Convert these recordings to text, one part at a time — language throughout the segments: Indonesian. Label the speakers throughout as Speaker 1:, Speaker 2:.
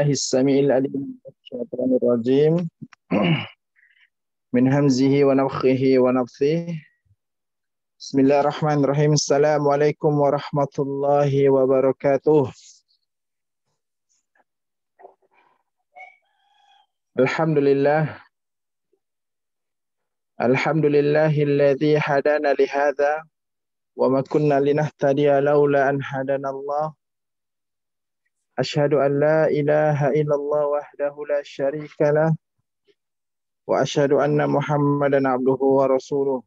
Speaker 1: السميع العليم من الشيطان الرجيم من همزه ونفخه ونفثه. بسم الله الرحمن الرحيم. السلام عليكم ورحمة الله وبركاته. الحمد لله الذي هدانا لهذا وما كنا لنهتدي لولا أن هدانا الله. أشهد أن لا إله إلا الله وحده لا شريك له وأشهد أن محمدا عبده ورسوله.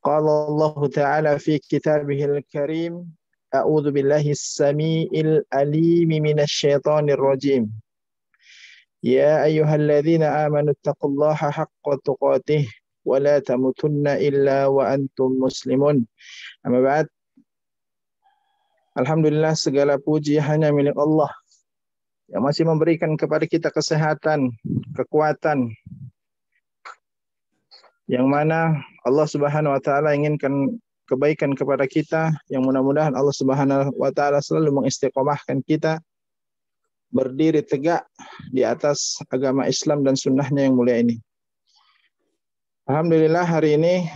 Speaker 1: قال الله تعالى في كتابه الكريم: أعوذ بالله السميع العليم من الشيطان الرجيم. يا أيها الذين آمنوا اتقوا الله حق تقاته ولا تموتن إلا وأنتم مسلمون. Amma ba'd. Alhamdulillah, segala puji hanya milik Allah yang masih memberikan kepada kita kesehatan, kekuatan, yang mana Allah Subhanahu wa taala inginkan kebaikan kepada kita, yang mudah-mudahan Allah Subhanahu wa taala selalu mengistiqomahkan kita berdiri tegak di atas agama Islam dan sunnahnya yang mulia ini. Alhamdulillah, hari ini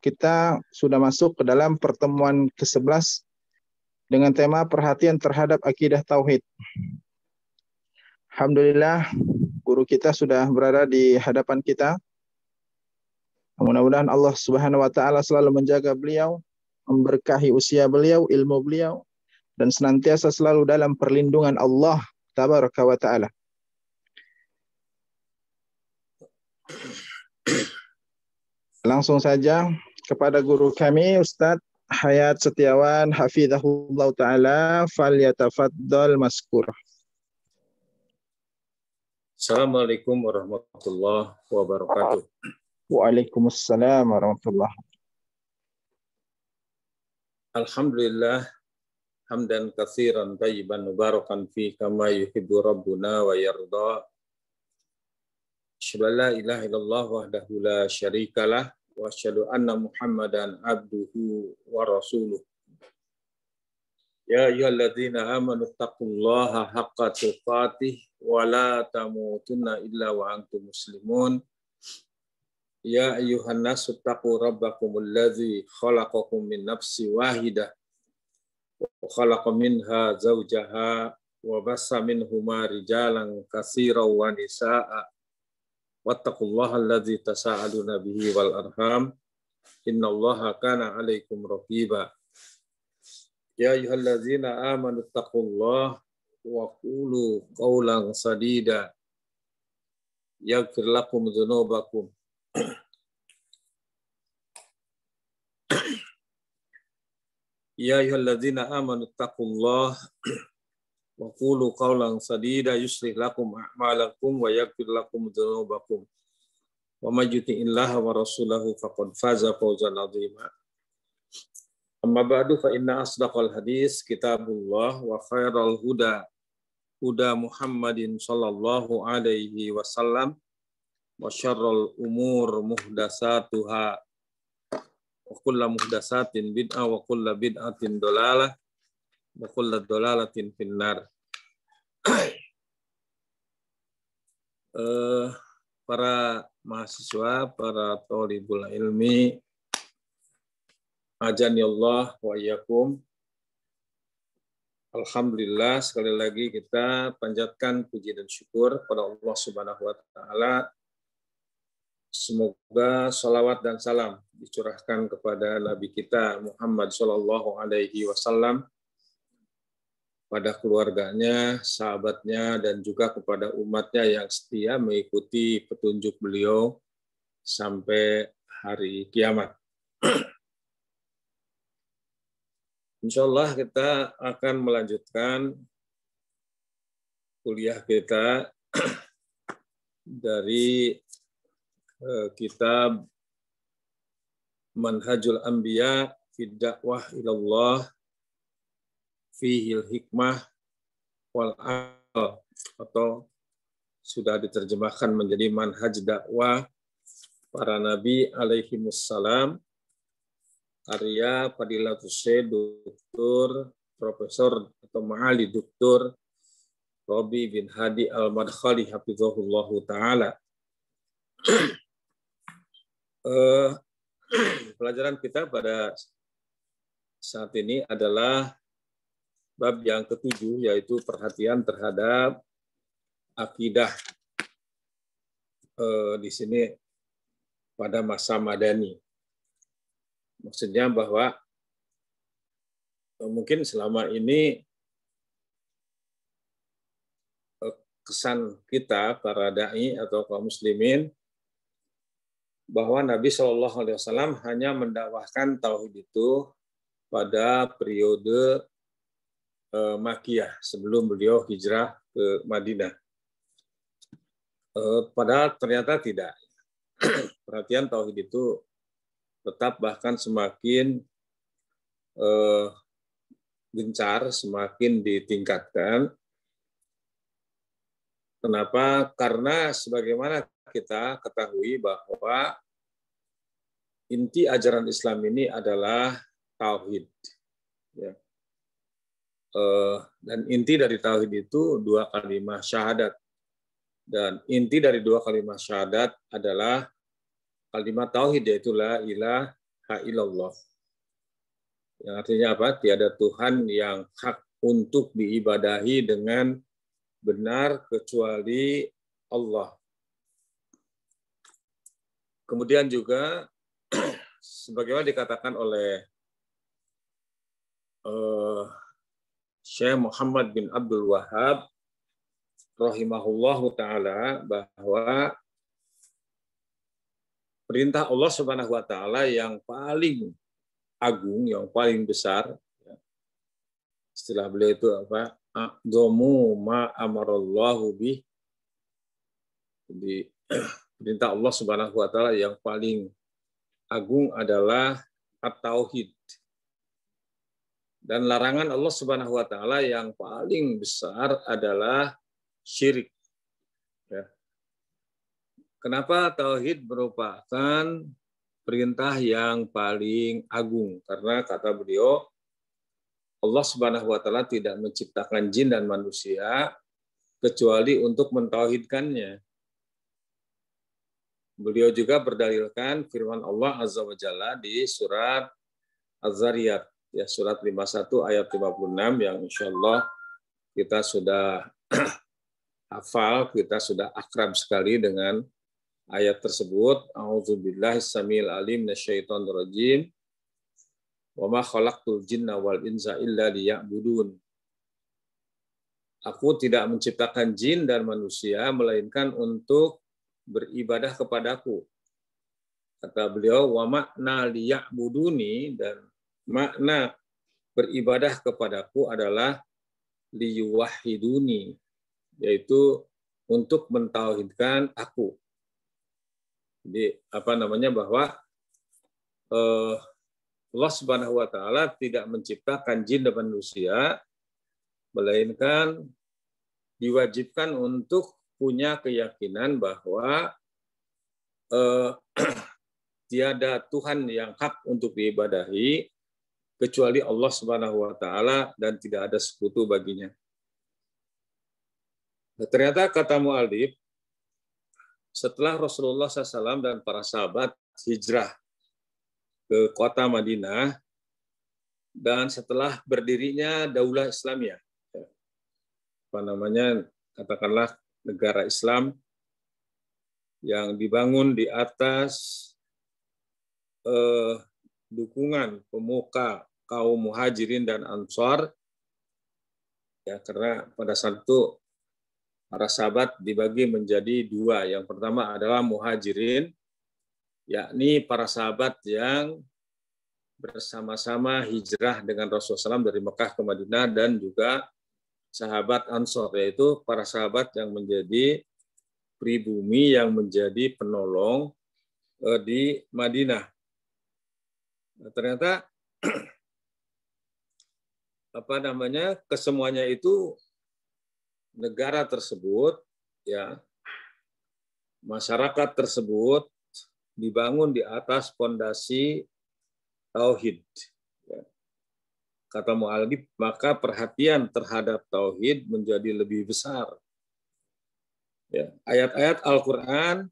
Speaker 1: kita sudah masuk ke dalam pertemuan ke-11 dengan tema perhatian terhadap akidah tauhid. Alhamdulillah, guru kita sudah berada di hadapan kita. Mudah-mudahan Allah Subhanahu wa taala selalu menjaga beliau, memberkahi usia beliau, ilmu beliau, dan senantiasa selalu dalam perlindungan Allah Tabaraka wa taala. Langsung saja kepada guru kami, Ustadz Hayat Setiawan hafizahullah taala, falyatafaddal maskur.
Speaker 2: Assalamualaikum warahmatullahi wabarakatuh.
Speaker 1: Waalaikumsalam warahmatullahi wabarakatuh.
Speaker 2: Alhamdulillah, hamdan katsiran thayyiban mubarakan fi kama yuhibbu rabbuna wa yarda. Asyhadu an la ilaha illallah wahdahu la syarikalah wa asyhadu anna Muhammadan abduhu wa rasuluh. Ya ayyuhalladzina amanu taqullaha haqqa tuqatih wa la tamutunna illa wa antum muslimun. Ya ayyuhan nasu taqu rabbakumul ladzi khalaqakum min nafsin wahidah wa khalaqa minha zawjaha wa bassa minhuma rijalan katsiran wa nisaa'a wattaqullaha alladzi tasaaluna bihi wal arham innallaha kana 'alaikum raqiba. Ya ayyuhalladzina amanu taqullaha wa qulu qawlan sadida yaghfir lakum dzunubakum Ya ayyuhalladzina amanu taqullaha wa qulu qawlan sadida yuslih lakum a'malakum wa yaghfir lakum dzunubakum wa may yuti'illaha wa rasulahu faqad faza fawzan 'azima. Amma ba'du fa inna asdaqal hadis kitabullah wa khairal huda huda Muhammadin sallallahu alaihi wasallam wa syarrul umur muhdatsatuha wa kullu muhdatsatin bid'ah wa kullu bid'atin dhalalah wa kullu dhalalatin finnar. Para mahasiswa, para thalibul ilmi, ajani Allah wa iyyakum. Alhamdulillah, sekali lagi kita panjatkan puji dan syukur pada Allah Subhanahu wa taala. Semoga salawat dan salam dicurahkan kepada Nabi kita Muhammad sallallahu alaihi wasallam, pada keluarganya, sahabatnya, dan juga kepada umatnya yang setia mengikuti petunjuk beliau sampai hari kiamat. Insyaallah kita akan melanjutkan kuliah kita dari kitab Manhajul Anbiya fi Da'wah ilallah fihil hikmah wal aql, atau sudah diterjemahkan menjadi manhaj dakwah para nabi alaihimussalam, karya Fadilatus Syekh Dr. Profesor atau Ma'ali Dr. Robi bin Hadi Al-Madkhali hafizahullahu ta'ala. Pelajaran kita pada saat ini adalah bab yang ke-7, yaitu perhatian terhadap akidah di sini pada masa Madani. Maksudnya bahwa mungkin selama ini kesan kita para dai atau kaum muslimin bahwa Nabi Shallallahu Alaihi Wasallam hanya mendakwahkan tauhid itu pada periode Makkiyah sebelum beliau hijrah ke Madinah. Padahal ternyata tidak. Perhatian tauhid itu tetap bahkan semakin gencar, semakin ditingkatkan. Kenapa? Karena sebagaimana kita ketahui bahwa inti ajaran Islam ini adalah tauhid. Ya. Dan inti dari tauhid itu 2 kalimat syahadat. Dan inti dari 2 kalimat syahadat adalah kalimat tauhid, yaitu la ilaha illallah. Yang artinya apa? Tiada Tuhan yang hak untuk diibadahi dengan benar kecuali Allah. Kemudian juga sebagaimana dikatakan oleh Syekh Muhammad bin Abdul Wahhab rahimahullahu taala, bahwa perintah Allah Subhanahu wa taala yang paling agung, yang paling besar, istilah beliau itu apa? A'dhamu ma amarallahu bih. Jadi perintah Allah Subhanahu wa taala yang paling agung adalah at-tauhid. Dan larangan Allah Subhanahu wa taala yang paling besar adalah syirik. Ya. Kenapa tauhid merupakan perintah yang paling agung? Karena kata beliau, Allah Subhanahu wa taala tidak menciptakan jin dan manusia kecuali untuk mentauhidkannya. Beliau juga berdalilkan firman Allah Azza wa Jalla di surat Az-Zariyat, ya, surat 51 ayat 56, yang insyaallah kita sudah hafal, kita sudah akrab sekali dengan ayat tersebut. A'udzubillahi samil alim minasyaitonir rajim. Wa ma khalaqtul jinna wal insa illa liya'budun. Aku tidak menciptakan jin dan manusia melainkan untuk beribadah kepadaku. Kata beliau, wa makna liya'buduni, dan makna beribadah kepadaku adalah liyuwahhiduni, yaitu untuk mentauhidkan aku. Jadi bahwa Allah Subhanahu wa taala tidak menciptakan jin dan manusia melainkan diwajibkan untuk punya keyakinan bahwa tiada Tuhan yang hak untuk diibadahi kecuali Allah Subhanahu wa taala dan tidak ada sekutu baginya. Nah, ternyata kata mu'allif, setelah Rasulullah SAW dan para sahabat hijrah ke kota Madinah dan setelah berdirinya Daulah Islamiyah, katakanlah negara Islam yang dibangun di atas dukungan pemuka kaum muhajirin dan ansar, ya, karena pada saat itu para sahabat dibagi menjadi 2. Yang pertama adalah muhajirin, yakni para sahabat yang bersama-sama hijrah dengan Rasulullah SAW dari Mekah ke Madinah, dan juga sahabat ansar, yaitu para sahabat yang menjadi pribumi, yang menjadi penolong di Madinah. Nah, ternyata kesemuanya itu negara tersebut, ya, masyarakat tersebut dibangun di atas fondasi tauhid. Ya. kata mu'allif, maka perhatian terhadap tauhid menjadi lebih besar. Ya, ayat-ayat Al-Quran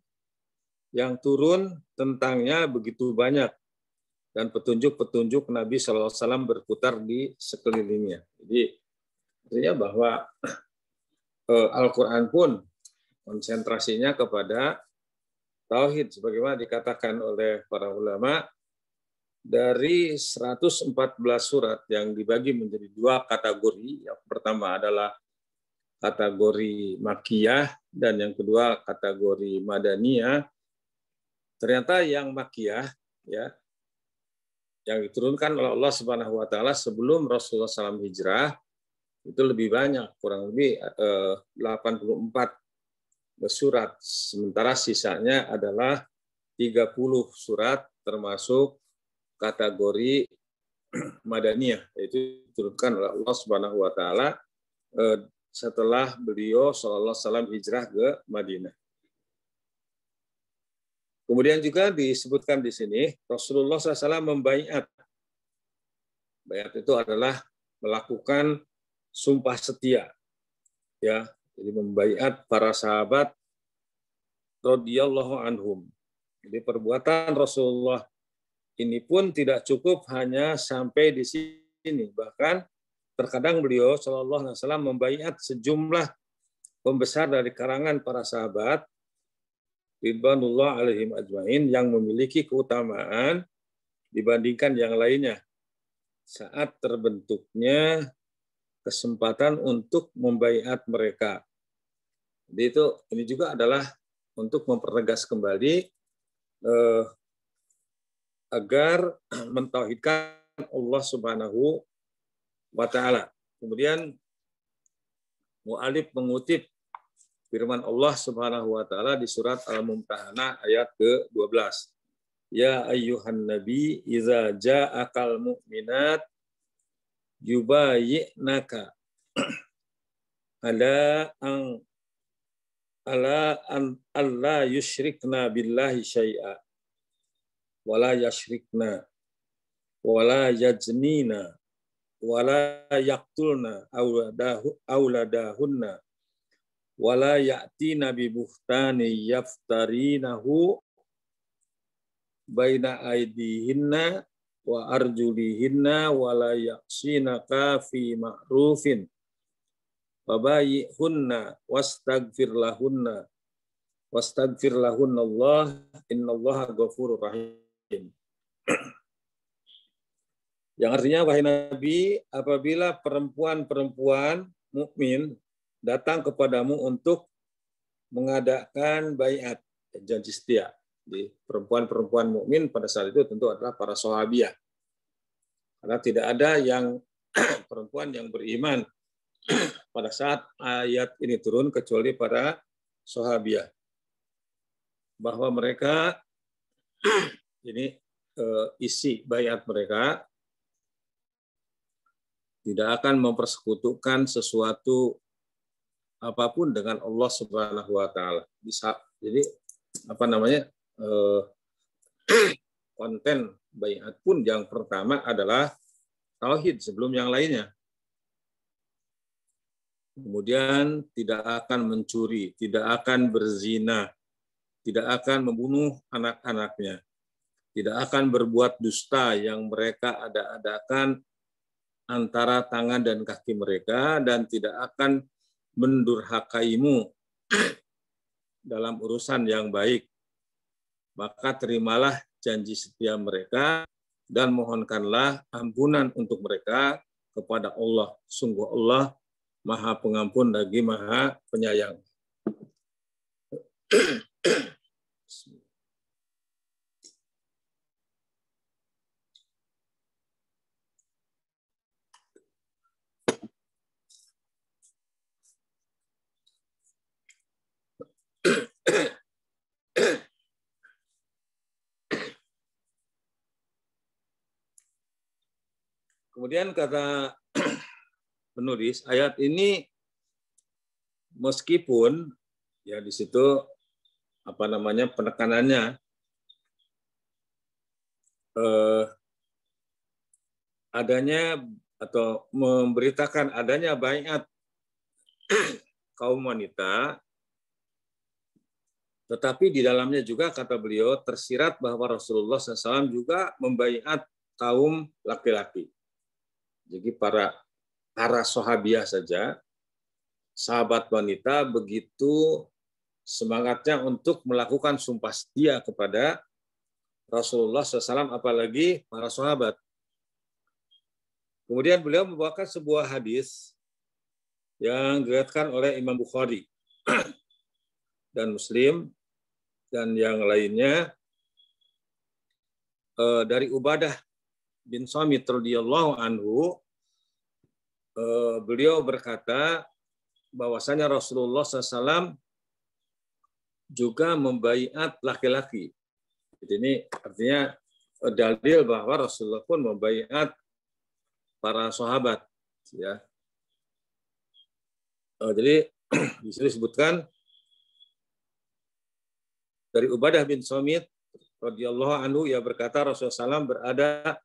Speaker 2: yang turun tentangnya begitu banyak, dan petunjuk-petunjuk Nabi SAW berputar di sekelilingnya. Jadi artinya bahwa Al-Quran pun konsentrasinya kepada tauhid, sebagaimana dikatakan oleh para ulama. Dari 114 surat yang dibagi menjadi dua kategori, yang pertama adalah kategori Makkiyah dan yang kedua kategori Madaniyah. Ternyata yang Makkiyah, ya, yang diturunkan oleh Allah Subhanahu wa taala sebelum Rasulullah SAW hijrah, itu lebih banyak, kurang lebih 84 surat. Sementara sisanya adalah 30 surat termasuk kategori Madaniyah, yaitu diturunkan oleh Allah Subhanahu wa taala setelah beliau sallallahu alaihi wasallam hijrah ke Madinah. Kemudian juga disebutkan di sini Rasulullah SAW membaiat. Baiat itu adalah melakukan sumpah setia. Ya, jadi membaiat para sahabat radhiyallahu anhum. Jadi perbuatan Rasulullah ini pun tidak cukup hanya sampai di sini. Bahkan terkadang beliau sallallahu alaihi wasallam membaiat sejumlah pembesar dari karangan para sahabat ridwanullah alaihim ajmain yang memiliki keutamaan dibandingkan yang lainnya saat terbentuknya kesempatan untuk membaiat mereka. Jadi ini juga adalah untuk mempertegas kembali agar mentauhidkan Allah Subhanahu wa taala. Kemudian mu'allif mengutip firman Allah Subhanahu wa taala di surat Al-Mumtahanah ayat ke-12. Ya ayyuhan nabi idza ja'akal mu'minat yubayyi'naka ala an alla yusyrikna billahi syai'a wala yashrikna wala yajnina wala yaqtulna auladahunna wala ya'tina bi buhtani yaftarinahu baina aidihinna wa arjulihinna wala yaqsinaka fi ma'rufin fabayyihunna wastaghfir lahunna Allah innallaha ghafurur rahim. Yang artinya, wahai Nabi, apabila perempuan-perempuan mukmin datang kepadamu untuk mengadakan baiat, janji setia. Di perempuan-perempuan mukmin pada saat itu tentu adalah para sahabiah. Karena tidak ada yang perempuan yang beriman pada saat ayat ini turun kecuali para sahabiah. Bahwa mereka ini isi baiat mereka tidak akan mempersekutukan sesuatu apapun dengan Allah Subhanahu wa taala. Bisa jadi konten baiat pun yang pertama adalah tauhid sebelum yang lainnya. Kemudian tidak akan mencuri, tidak akan berzina, tidak akan membunuh anak-anaknya, tidak akan berbuat dusta yang mereka ada-adakan antara tangan dan kaki mereka, dan tidak akan mendurhakaimu dalam urusan yang baik. Maka terimalah janji setia mereka dan mohonkanlah ampunan untuk mereka kepada Allah. Sungguh Allah Maha Pengampun lagi Maha Penyayang. Kemudian kata penulis, ayat ini meskipun ya di situ penekanannya adanya atau memberitakan adanya baiat kaum wanita, tetapi di dalamnya juga kata beliau tersirat bahwa Rasulullah SAW juga membaiat kaum laki-laki. Jadi para sahabiah saja, sahabat wanita begitu semangatnya untuk melakukan sumpah setia kepada Rasulullah SAW, apalagi para sahabat. Kemudian beliau membawakan sebuah hadis yang diriwayatkan oleh Imam Bukhari dan Muslim dan yang lainnya dari Ubadah bin Samit radhiyallahu anhu. Beliau berkata bahwasanya Rasulullah SAW juga membaiat laki-laki. Jadi ini artinya dalil bahwa Rasulullah pun membaiat para sahabat. Ya. Jadi di sini disebutkan dari Ubadah bin Samit radhiyallahu anhu, ia berkata Rasulullah SAW berada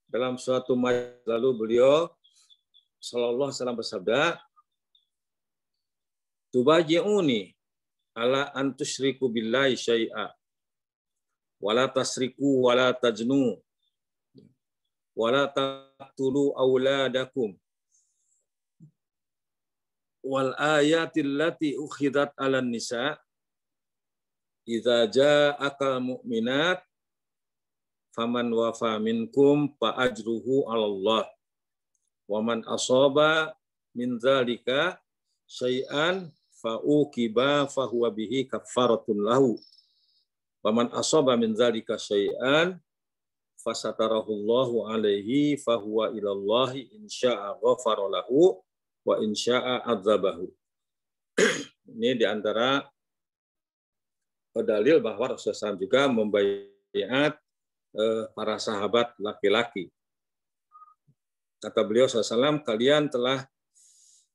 Speaker 2: dalam suatu majelis, lalu beliau sallallahu alaihi wasallam bersabda, "Tubaji'uni ala an tusyriku billahi syai'a wala tasriku wala tajnu wala taqtulu auladakum wal ayatil lati ukhidat 'alan nisa idza ja'aka mu'minat faman wafa minkum fa ajruhu 'alallah wa man asaba min dzalika syai'an fa uqiba fa huwa bihi kafaratun lahu wa man asaba min dzalika syai'an fasatarahullahu alaihi fa huwa ilallahi insya'a ghafara lahu wa insya'a adzabahu." Ini diantara dalil bahwa Rasulullah SAW juga membaiat para sahabat laki-laki. Kata beliau SAW, "Kalian telah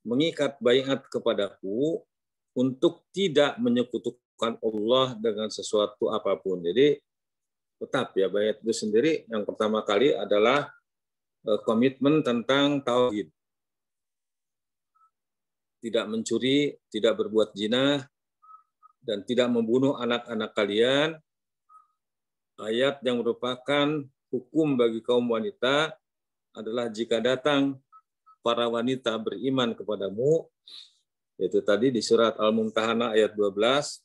Speaker 2: mengikat baiat kepadaku untuk tidak menyekutukan Allah dengan sesuatu apapun." Jadi tetap ya, baiat itu sendiri yang pertama kali adalah komitmen tentang tauhid. Tidak mencuri, tidak berbuat zina, dan tidak membunuh anak-anak kalian. Ayat yang merupakan hukum bagi kaum wanita adalah jika datang para wanita beriman kepadamu, yaitu tadi di surat Al-Mumtahanah ayat 12,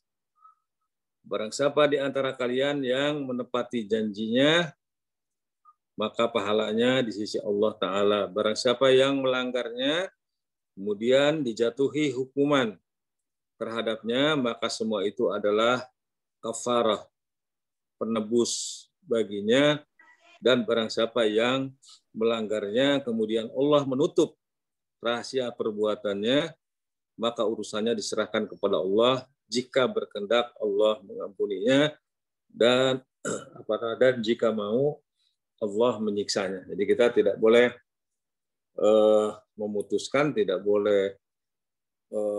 Speaker 2: barang siapa di antara kalian yang menepati janjinya, maka pahalanya di sisi Allah Ta'ala. Barang siapa yang melanggarnya, kemudian dijatuhi hukuman terhadapnya, maka semua itu adalah kafarah, penebus baginya. Dan barang siapa yang melanggarnya, kemudian Allah menutup rahasia perbuatannya, maka urusannya diserahkan kepada Allah. Jika berkehendak Allah mengampuninya, dan jika mau Allah menyiksanya. Jadi kita tidak boleh memutuskan, tidak boleh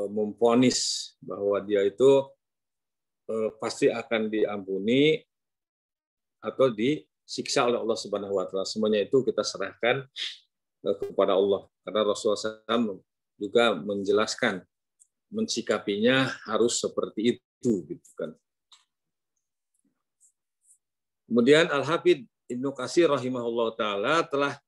Speaker 2: memvonis bahwa dia itu pasti akan diampuni atau disiksa oleh Allah Subhanahu wa taala. Semuanya itu kita serahkan kepada Allah. Karena Rasulullah SAW juga menjelaskan, mensikapinya harus seperti itu, gitu kan. Kemudian Al-Hafidz Ibnu Katsir rahimahullah taala telah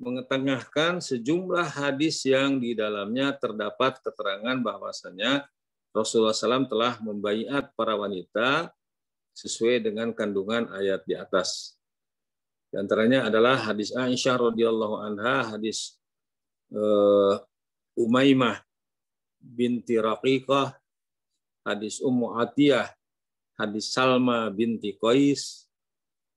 Speaker 2: mengetengahkan sejumlah hadis yang di dalamnya terdapat keterangan bahwasanya Rasulullah SAW telah membaiat para wanita sesuai dengan kandungan ayat di atas. Di antaranya adalah hadis Aisyah radhiyallahu anha, hadis Umaymah binti Raqiqah, hadis Ummu Atiyah, hadis Salma binti Qais,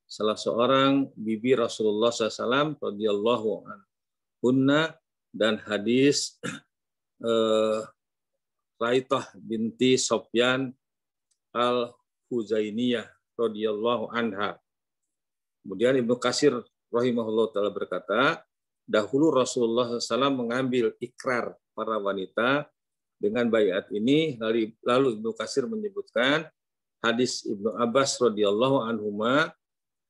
Speaker 2: salah seorang bibi Rasulullah SAW radhiyallahu anha, dan hadis Raitah binti Sofyan al-Huzainiyah radhiyallahu anha. Kemudian Ibnu Katsir rahimahullah taala berkata, dahulu Rasulullah SAW mengambil ikrar para wanita dengan baiat ini. Lalu Ibnu Katsir menyebutkan hadis Ibnu Abbas radhiyallahu anhuma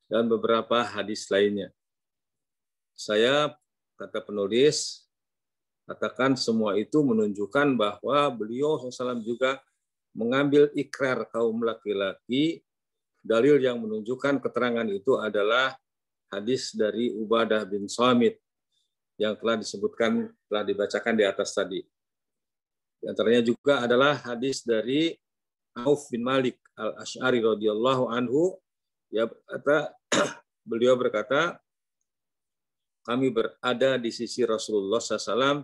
Speaker 2: dan beberapa hadis lainnya. Saya kata penulis, katakan semua itu menunjukkan bahwa beliau SAW juga mengambil ikrar kaum laki-laki. Dalil yang menunjukkan keterangan itu adalah hadis dari Ubadah bin Samit yang telah disebutkan, telah dibacakan di atas tadi. Di antaranya juga adalah hadis dari Auf bin Malik al-Asy'ari radhiyallahu anhu, beliau berkata, kami berada di sisi Rasulullah SAW,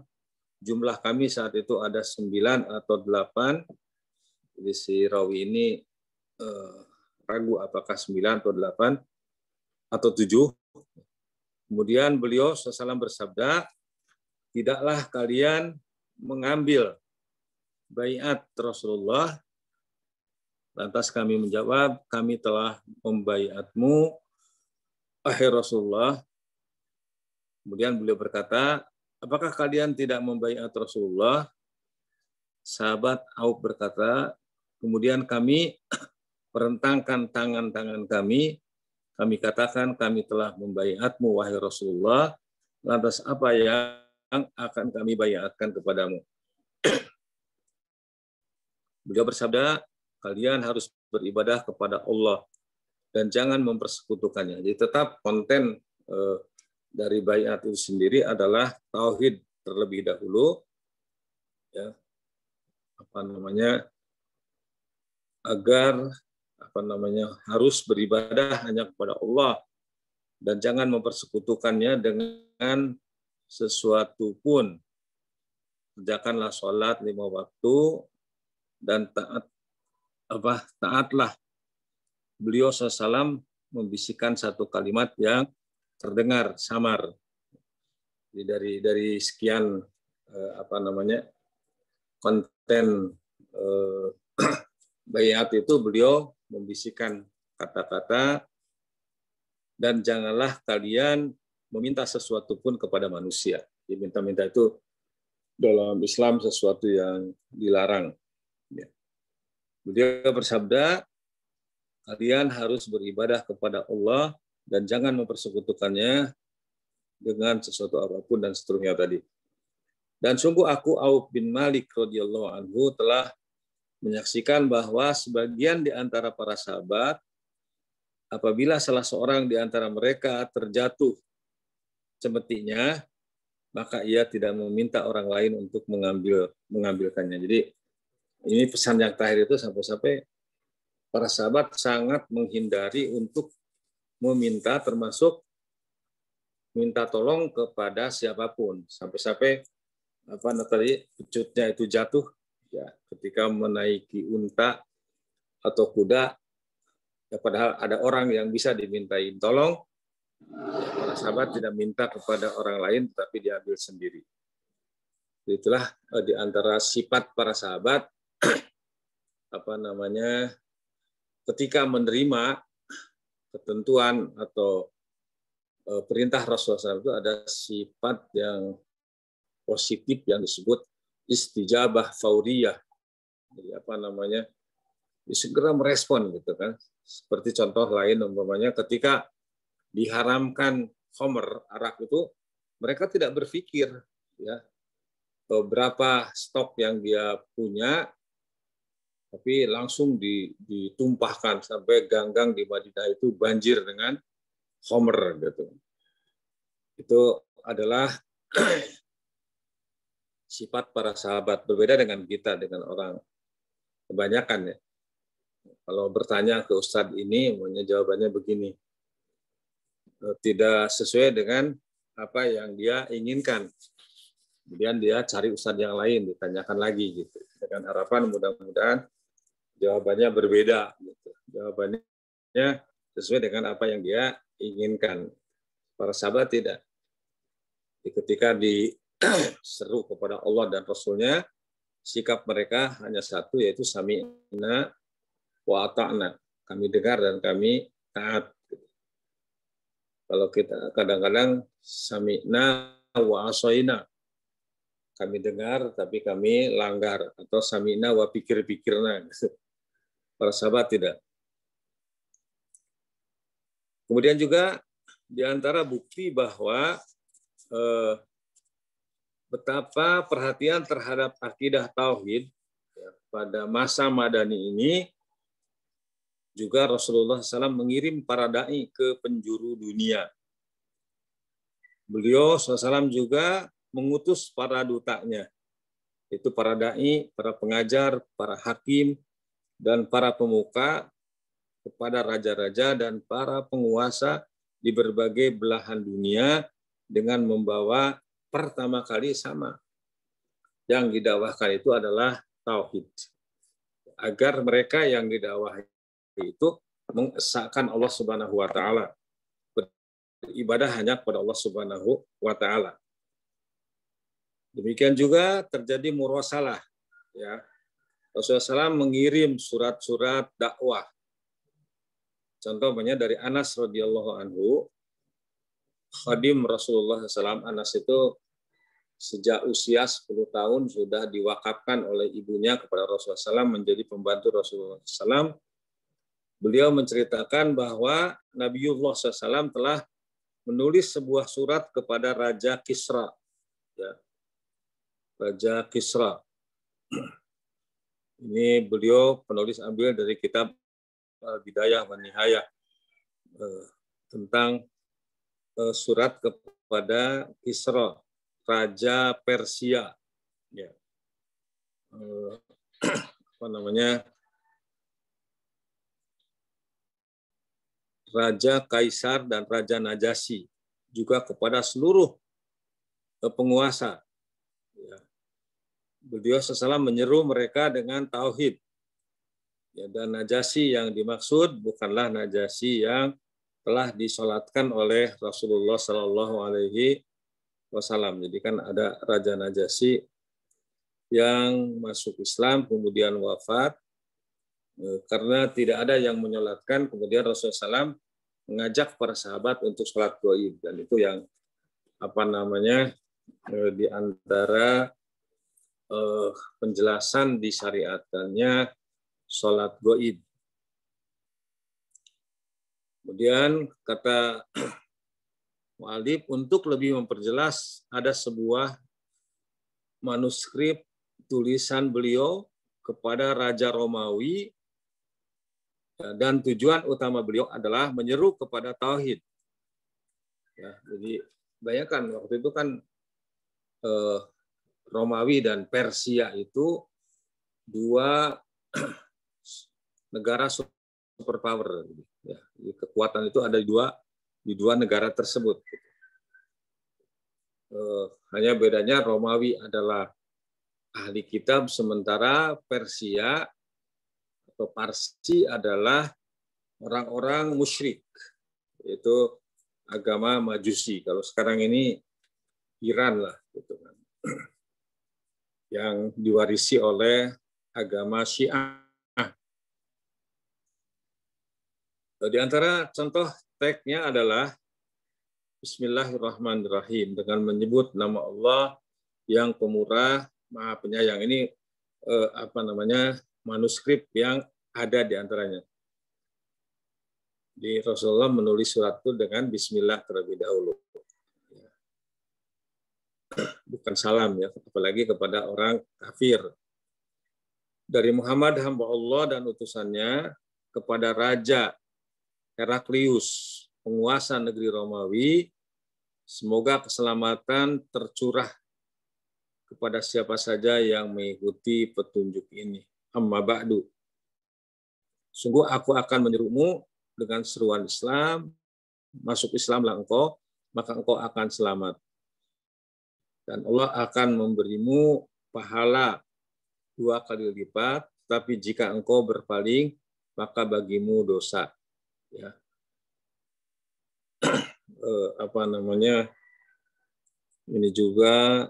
Speaker 2: jumlah kami saat itu ada 9 atau 8. Jadi si rawi ini ragu apakah 9 atau 8 atau 7. Kemudian beliau SAW bersabda, tidaklah kalian mengambil baiat Rasulullah. Lantas kami menjawab, kami telah membaiatmu, wahai Rasulullah. Kemudian beliau berkata, apakah kalian tidak membaiat Rasulullah? Sahabat Auf berkata, kemudian kami merentangkan tangan-tangan kami katakan, kami telah membaiatmu, wahai Rasulullah. Lantas apa yang akan kami baiatkan kepadamu? Beliau bersabda, kalian harus beribadah kepada Allah dan jangan mempersekutukannya. Jadi tetap konten dari baiat itu sendiri adalah tauhid terlebih dahulu, ya, agar harus beribadah hanya kepada Allah dan jangan mempersekutukannya dengan sesuatu pun. Kerjakanlah sholat 5 waktu dan taatlah. Beliau SAW membisikkan satu kalimat yang terdengar samar. Jadi dari sekian konten baiat itu beliau membisikkan kata-kata, dan janganlah kalian meminta sesuatu pun kepada manusia. Minta-minta itu dalam Islam sesuatu yang dilarang. Beliau bersabda, kalian harus beribadah kepada Allah dan jangan mempersekutukannya dengan sesuatu apapun dan seterusnya tadi. Dan sungguh aku, Auf bin Malik radhiyallahu anhu, telah menyaksikan bahwa sebagian di antara para sahabat, apabila salah seorang di antara mereka terjatuh cemetinya, maka ia tidak meminta orang lain untuk mengambilkannya. Jadi ini pesan yang terakhir itu sampai-sampai para sahabat sangat menghindari untuk meminta, termasuk minta tolong kepada siapapun. Sampai-sampai pecutnya itu jatuh, ya, ketika menaiki unta atau kuda, ya, padahal ada orang yang bisa dimintai tolong, ya, para sahabat tidak minta kepada orang lain, tapi diambil sendiri. Itulah di antara sifat para sahabat, ketika menerima ketentuan atau perintah Rasulullah SAW, itu ada sifat yang positif yang disebut istijabah fauriyah. Jadi segera merespon gitu kan. Seperti contoh lain umpamanya ketika diharamkan khamr, arak itu, mereka tidak berpikir ya berapa stok yang dia punya, tapi langsung ditumpahkan sampai gang-gang di Madinah itu banjir dengan khamr gitu. Itu adalah sifat para sahabat, berbeda dengan kita, dengan orang kebanyakan ya. Kalau bertanya ke Ustadz ini, jawabannya begini, tidak sesuai dengan apa yang dia inginkan. Kemudian dia cari Ustadz yang lain, ditanyakan lagi gitu. Dengan harapan mudah-mudahan jawabannya berbeda. Gitu. Jawabannya sesuai dengan apa yang dia inginkan. Para sahabat tidak. Ketika diseru kepada Allah dan Rasulnya, sikap mereka hanya satu, yaitu sami'na wa ata'na. Kami dengar dan kami taat. Kalau kita kadang-kadang sami'na wa asoina, kami dengar tapi kami langgar, atau sami'na wa pikir-pikirna. Para sahabat tidak. Kemudian juga di antara bukti bahwa betapa perhatian terhadap akidah tauhid ya, pada masa Madani ini juga Rasulullah SAW mengirim para dai ke penjuru dunia. Beliau SAW juga mengutus para dutanya, itu para dai, para pengajar, para hakim, dan para pemuka kepada raja-raja dan para penguasa di berbagai belahan dunia dengan membawa pertama kali sama. Yang didakwahkan itu adalah tauhid. Agar mereka yang didakwahi itu mengesahkan Allah Subhanahu wa taala. Beribadah hanya kepada Allah Subhanahu wa taala. Demikian juga terjadi murasalah ya. Rasulullah SAW mengirim surat-surat dakwah. Contohnya dari Anas radhiyallahu anhu, khadim Rasulullah SAW. Anas itu sejak usia 10 tahun sudah diwakafkan oleh ibunya kepada Rasulullah SAW menjadi pembantu Rasulullah SAW. Beliau menceritakan bahwa Nabiullah SAW telah menulis sebuah surat kepada Raja Kisra. Ya. Raja Kisra. Ini beliau penulis ambil dari kitab Bidayah wa Nihayah tentang surat kepada Kisra, Raja Persia. Ya. Apa namanya? Raja Kaisar dan Raja Najasyi, juga kepada seluruh penguasa. Ya. Beliau SAW menyeru mereka dengan tauhid. Ya, dan Najasyi yang dimaksud bukanlah Najasyi yang telah disolatkan oleh Rasulullah SAW. Jadi kan ada Raja Najasyi yang masuk Islam kemudian wafat. Karena tidak ada yang menyolatkan, kemudian Rasulullah SAW mengajak para sahabat untuk sholat gaib, dan itu yang di antara penjelasan disyariatkannya sholat gaib. Kemudian kata mu'allif, untuk lebih memperjelas ada sebuah manuskrip tulisan beliau kepada Raja Romawi. Dan tujuan utama beliau adalah menyeru kepada tauhid. Ya, jadi bayangkan waktu itu kan Romawi dan Persia itu dua negara superpower. Ya, kekuatan itu ada di dua negara tersebut. Hanya bedanya Romawi adalah ahli kitab, sementara Persia atau Parsi adalah orang-orang musyrik, yaitu agama Majusi. Kalau sekarang ini Iran lah, gitu kan, yang diwarisi oleh agama Syiah. Di antara contoh teksnya adalah Bismillahirrahmanirrahim, dengan menyebut nama Allah yang pemurah, Maha Penyayang. Ini manuskrip yang ada di antaranya. Di Rasulullah menulis surat itu dengan Bismillah terlebih dahulu. Bukan salam ya, apalagi kepada orang kafir. Dari Muhammad hamba Allah dan utusannya kepada Raja Heraklius, penguasa negeri Romawi, semoga keselamatan tercurah kepada siapa saja yang mengikuti petunjuk ini. Amma ba'du. Sungguh aku akan menyerumu dengan seruan Islam, masuk Islamlah engkau, maka engkau akan selamat. Dan Allah akan memberimu pahala 2 kali lipat, tapi jika engkau berpaling, maka bagimu dosa. Ya. Ini juga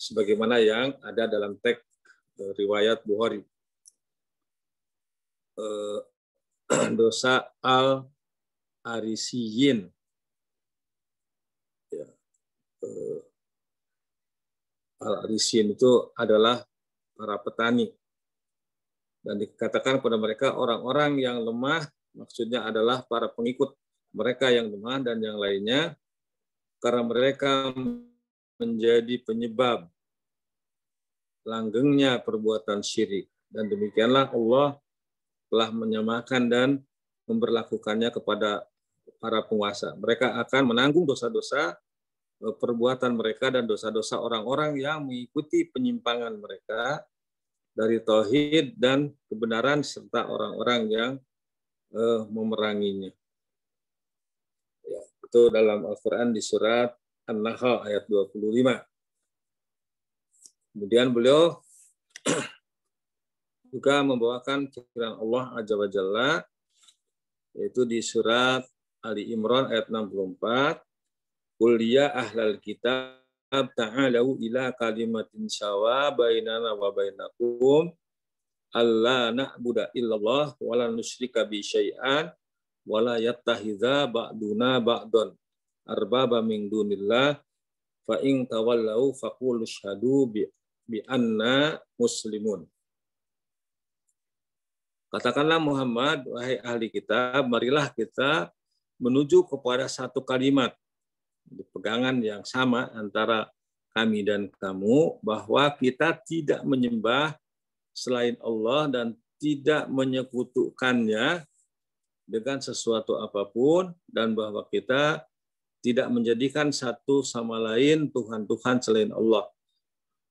Speaker 2: sebagaimana yang ada dalam teks riwayat Bukhari. Dosa al-arisiyin. Ya. Al-arisiyin itu adalah para petani. Dan dikatakan kepada mereka orang-orang yang lemah, maksudnya adalah para pengikut mereka yang lemah dan yang lainnya, karena mereka menjadi penyebab langgengnya perbuatan syirik. Dan demikianlah Allah telah menyamakan dan memberlakukannya kepada para penguasa. Mereka akan menanggung dosa-dosa perbuatan mereka dan dosa-dosa orang-orang yang mengikuti penyimpangan mereka dari tauhid dan kebenaran serta orang-orang yang memeranginya. Ya, itu dalam Al-Quran di surat An-Nahl ayat 25. Kemudian beliau juga membawakan firman Allah Azza wa Jalla, yaitu di surat Ali Imran ayat 64. Qul ya ahlal kitab ta'alu ila kalimatin sawa bainana wa bainakum alla na'budu illallah wa la nusyrika bi syai'an wa la yattakhidha ba'duna ba'dan arbaba min dunillah fa in tawallau faqulu syhadu bi anna muslimun. Katakanlah Muhammad, wahai ahli kitab, marilah kita menuju kepada satu kalimat di pegangan yang sama antara kami dan kamu, bahwa kita tidak menyembah selain Allah dan tidak menyekutukannya dengan sesuatu apapun, dan bahwa kita tidak menjadikan satu sama lain Tuhan-Tuhan selain Allah.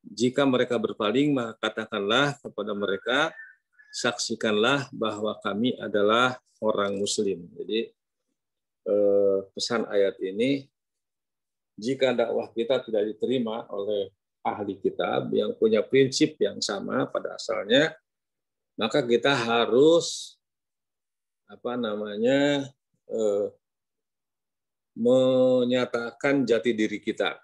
Speaker 2: Jika mereka berpaling, maka katakanlah kepada mereka, saksikanlah bahwa kami adalah orang Muslim. Jadi pesan ayat ini, jika dakwah kita tidak diterima oleh ahli kitab yang punya prinsip yang sama pada asalnya, maka kita harus menyatakan jati diri kita.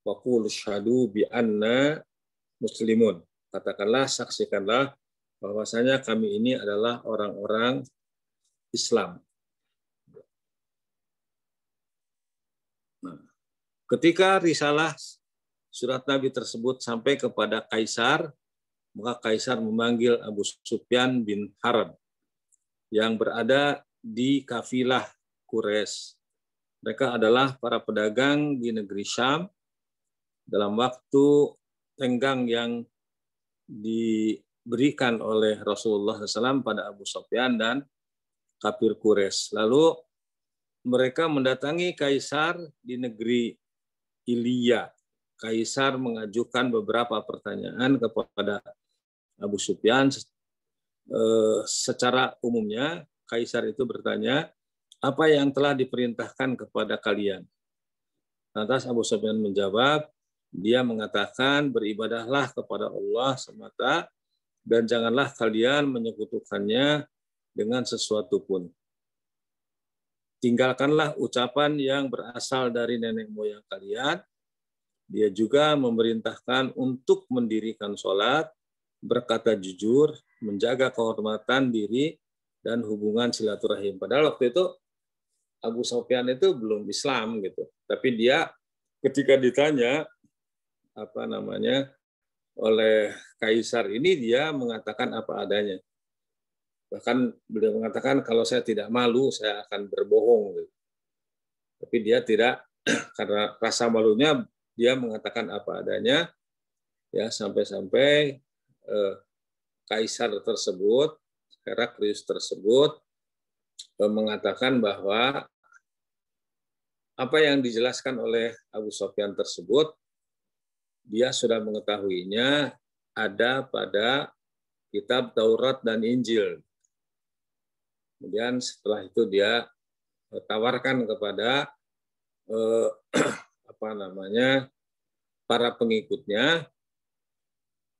Speaker 2: Wa qul syahadu bi anna muslimun. Katakanlah, saksikanlah bahwasanya kami ini adalah orang-orang Islam. Nah, ketika risalah surat Nabi tersebut sampai kepada Kaisar, maka Kaisar memanggil Abu Sufyan bin Harb yang berada di kafilah Quraisy. Mereka adalah para pedagang di negeri Syam dalam waktu tenggang yang diberikan oleh Rasulullah SAW pada Abu Sufyan dan kafir Quraisy. Lalu mereka mendatangi Kaisar di negeri Ilya. Kaisar mengajukan beberapa pertanyaan kepada Abu Sufyan. Secara umumnya, Kaisar itu bertanya, apa yang telah diperintahkan kepada kalian? Lantas Abu Sufyan menjawab, dia mengatakan, beribadahlah kepada Allah semata dan janganlah kalian menyekutukannya dengan sesuatu pun. Tinggalkanlah ucapan yang berasal dari nenek moyang kalian. Dia juga memerintahkan untuk mendirikan sholat, berkata jujur, menjaga kehormatan diri, dan hubungan silaturahim. Padahal waktu itu Abu Sufyan itu belum Islam gitu. Tapi dia ketika ditanya oleh Kaisar ini, dia mengatakan apa adanya. Bahkan beliau mengatakan, kalau saya tidak malu, saya akan berbohong. Gitu. Tapi dia tidak, karena rasa malunya, dia mengatakan apa adanya. Ya, sampai-sampai Kaisar tersebut, Heraklius tersebut, mengatakan bahwa apa yang dijelaskan oleh Abu Sufyan tersebut, dia sudah mengetahuinya ada pada kitab Taurat dan Injil. Kemudian setelah itu dia tawarkan kepada para pengikutnya.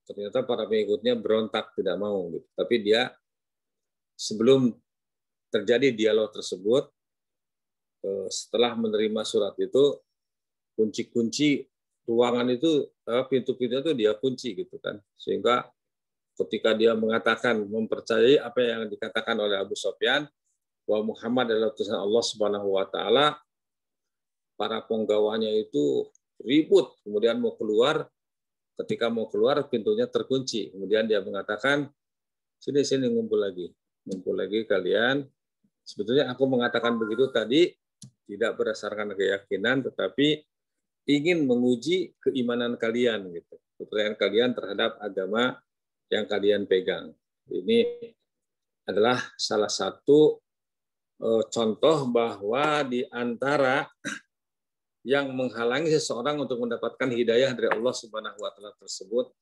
Speaker 2: Ternyata para pengikutnya berontak, tidak mau. Gitu. Tapi dia sebelum terjadi dialog tersebut, setelah menerima surat itu, kunci-kunci ruangan itu, pintu-pintu itu dia kunci gitu kan, sehingga ketika dia mengatakan mempercayai apa yang dikatakan oleh Abu Sufyan bahwa Muhammad adalah utusan Allah Subhanahu wa taala, para penggawanya itu ribut, kemudian mau keluar, ketika mau keluar pintunya terkunci. Kemudian dia mengatakan, sini ngumpul lagi kalian. Sebetulnya aku mengatakan begitu tadi tidak berdasarkan keyakinan, tetapi ingin menguji keimanan kalian, gitu, kepercayaan kalian terhadap agama yang kalian pegang. Ini adalah salah satu contoh bahwa di antara yang menghalangi seseorang untuk mendapatkan hidayah dari Allah Subhanahu wa taala tersebut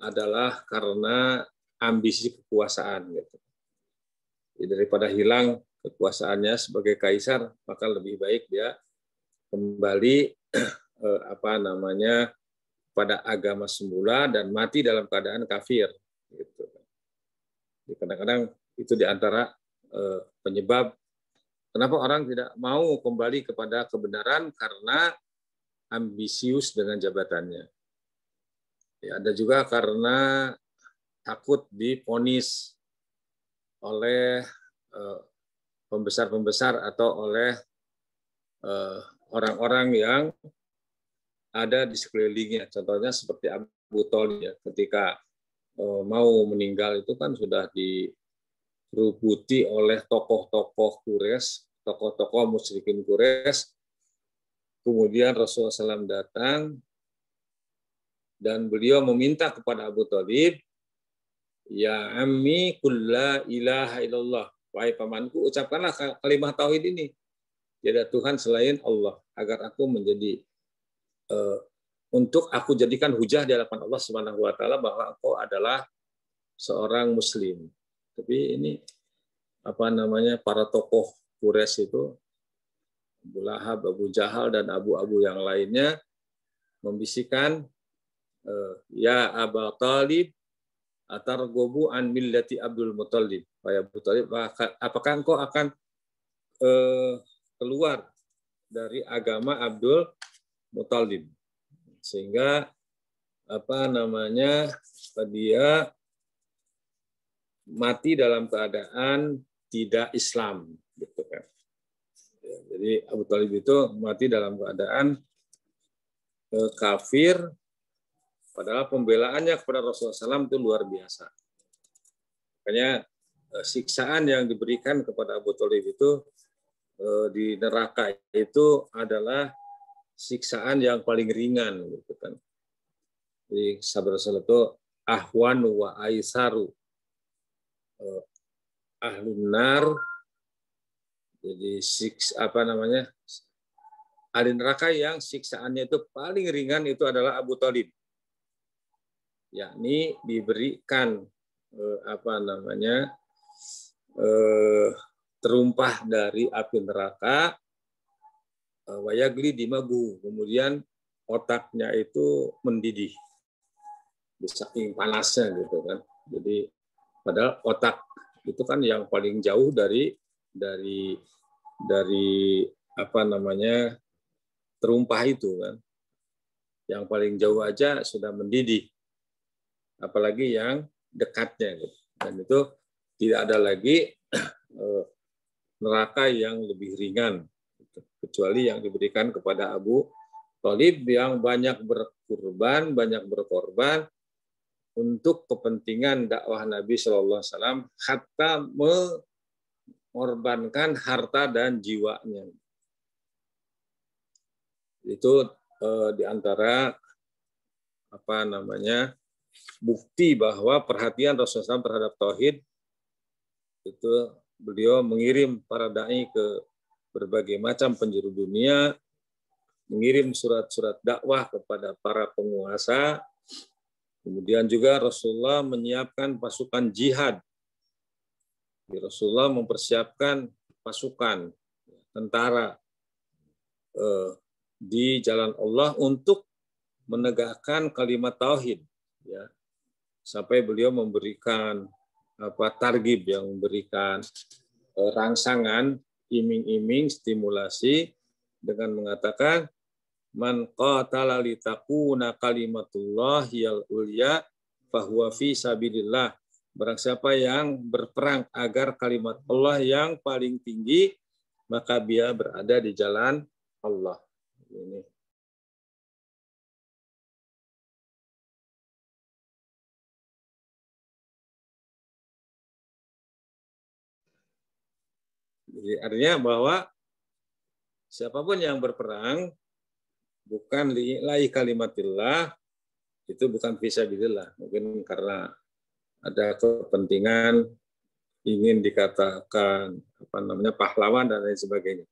Speaker 2: adalah karena ambisi kekuasaan, gitu. Jadi daripada hilang kekuasaannya sebagai kaisar, maka lebih baik dia kembali pada agama semula dan mati dalam keadaan kafir, gitu. Kadang-kadang itu di antara penyebab kenapa orang tidak mau kembali kepada kebenaran, karena ambisius dengan jabatannya. Ya, ada juga karena takut divonis oleh pembesar-pembesar atau oleh orang-orang yang ada di sekelilingnya. Contohnya seperti Abu Thalib, ya, ketika mau meninggal itu kan sudah dirubuti oleh tokoh-tokoh Quraisy, tokoh-tokoh musyrikin Quraisy. Kemudian Rasulullah SAW datang dan beliau meminta kepada Abu Thalib, ya ammi qul la ilaha illallah, wahai pamanku, ucapkanlah kalimat tauhid ini, tiada Tuhan selain Allah, agar aku menjadi untuk aku jadikan hujah di hadapan Allah Subhanahu wa taala bahwa engkau adalah seorang muslim. Tapi ini para tokoh Quraisy itu, Abu Lahab, Abu Jahal dan abu-abu yang lainnya membisikkan, ya Aba Talib atarghabu an millati Abdul Muthalib. Ya Abu Talib, apakah engkau akan keluar dari agama Abdul Muthalib? Sehingga dia mati dalam keadaan tidak Islam, gitu kan. Ya, jadi Abu Thalib itu mati dalam keadaan kafir, padahal pembelaannya kepada Rasulullah SAW itu luar biasa. Makanya siksaan yang diberikan kepada Abu Thalib itu di neraka itu adalah siksaan yang paling ringan, gitu kan. Jadi sabda Rasul itu ahwan wa aisaru ahlun nar. Jadi ahli neraka yang siksaannya itu paling ringan itu adalah Abu Thalib, yakni diberikan terumpah dari api neraka, wayagli dimagu, kemudian otaknya itu mendidih saking panasnya, gitu kan. Jadi padahal otak itu kan yang paling jauh dari terumpah itu kan. Yang paling jauh aja sudah mendidih, apalagi yang dekatnya, gitu. Dan itu tidak ada lagi neraka yang lebih ringan, kecuali yang diberikan kepada Abu Thalib yang banyak berkorban untuk kepentingan dakwah Nabi Shallallahu Alaihi Wasallam, hatta mengorbankan harta dan jiwanya. Itu di antara bukti bahwa perhatian Rasulullah SAW terhadap tauhid itu, beliau mengirim para dai ke berbagai macam penjuru dunia, mengirim surat-surat dakwah kepada para penguasa. Kemudian juga Rasulullah menyiapkan pasukan jihad. Rasulullah mempersiapkan pasukan tentara di jalan Allah untuk menegakkan kalimat tauhid, ya. Sampai beliau memberikan targhib, yang memberikan rangsangan, iming-iming, stimulasi dengan mengatakan, man qatala litakuna kalimatullahil ulya fahuwa fi sabilillah. Barang siapa yang berperang agar kalimat Allah yang paling tinggi, maka dia berada di jalan Allah. Ini. Jadi artinya bahwa siapapun yang berperang bukan lillahi kalimatillah, itu bukan fisabilillah. Mungkin karena ada kepentingan ingin dikatakan pahlawan dan lain sebagainya.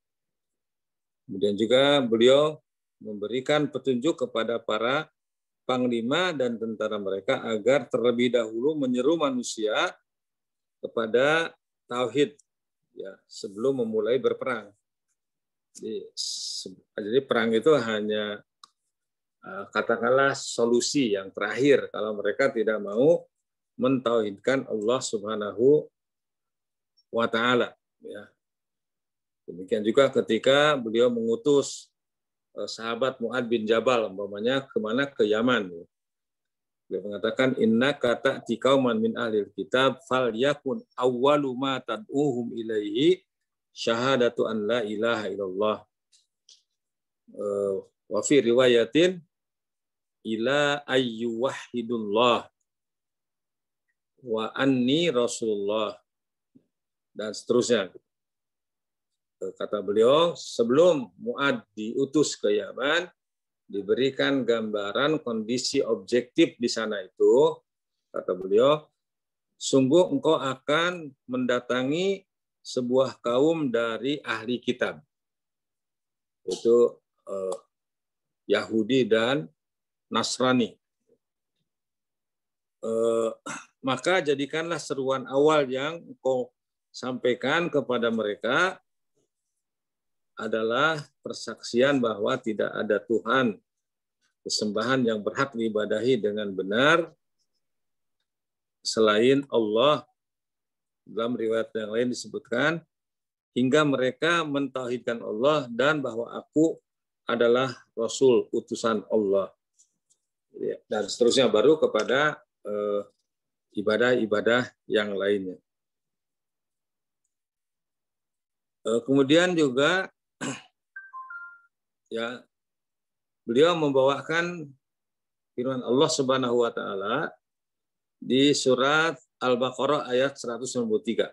Speaker 2: Kemudian juga beliau memberikan petunjuk kepada para panglima dan tentara mereka agar terlebih dahulu menyeru manusia kepada tauhid ya, sebelum memulai berperang. Jadi perang itu hanya katakanlah solusi yang terakhir kalau mereka tidak mau mentauhidkan Allah Subhanahu wa Ta'ala. Ya. Demikian juga ketika beliau mengutus sahabat Mu'ad bin Jabal, umpamanya kemana, ke Yaman. Beliau mengatakan, inna kata tikauman min ahlil kitab fal yakun awwalu ma tad'uhum ilaihi syahadatu an la ilaha illallah. Wa fi riwayatin ila ayyuwahidullah wa anni rasulullah, dan seterusnya. Kata beliau, sebelum Mu'ad diutus ke Yaman, diberikan gambaran kondisi objektif di sana itu, kata beliau, sungguh engkau akan mendatangi sebuah kaum dari ahli kitab, yaitu Yahudi dan Nasrani. Maka jadikanlah seruan awal yang engkau sampaikan kepada mereka adalah persaksian bahwa tidak ada Tuhan kesembahan yang berhak diibadahi dengan benar selain Allah. Dalam riwayat yang lain disebutkan, hingga mereka mentauhidkan Allah dan bahwa aku adalah Rasul utusan Allah. Dan seterusnya baru kepada ibadah-ibadah yang lainnya. Kemudian juga ya, beliau membawakan firman Allah Subhanahu wa Ta'ala di surat Al-Baqarah ayat 193.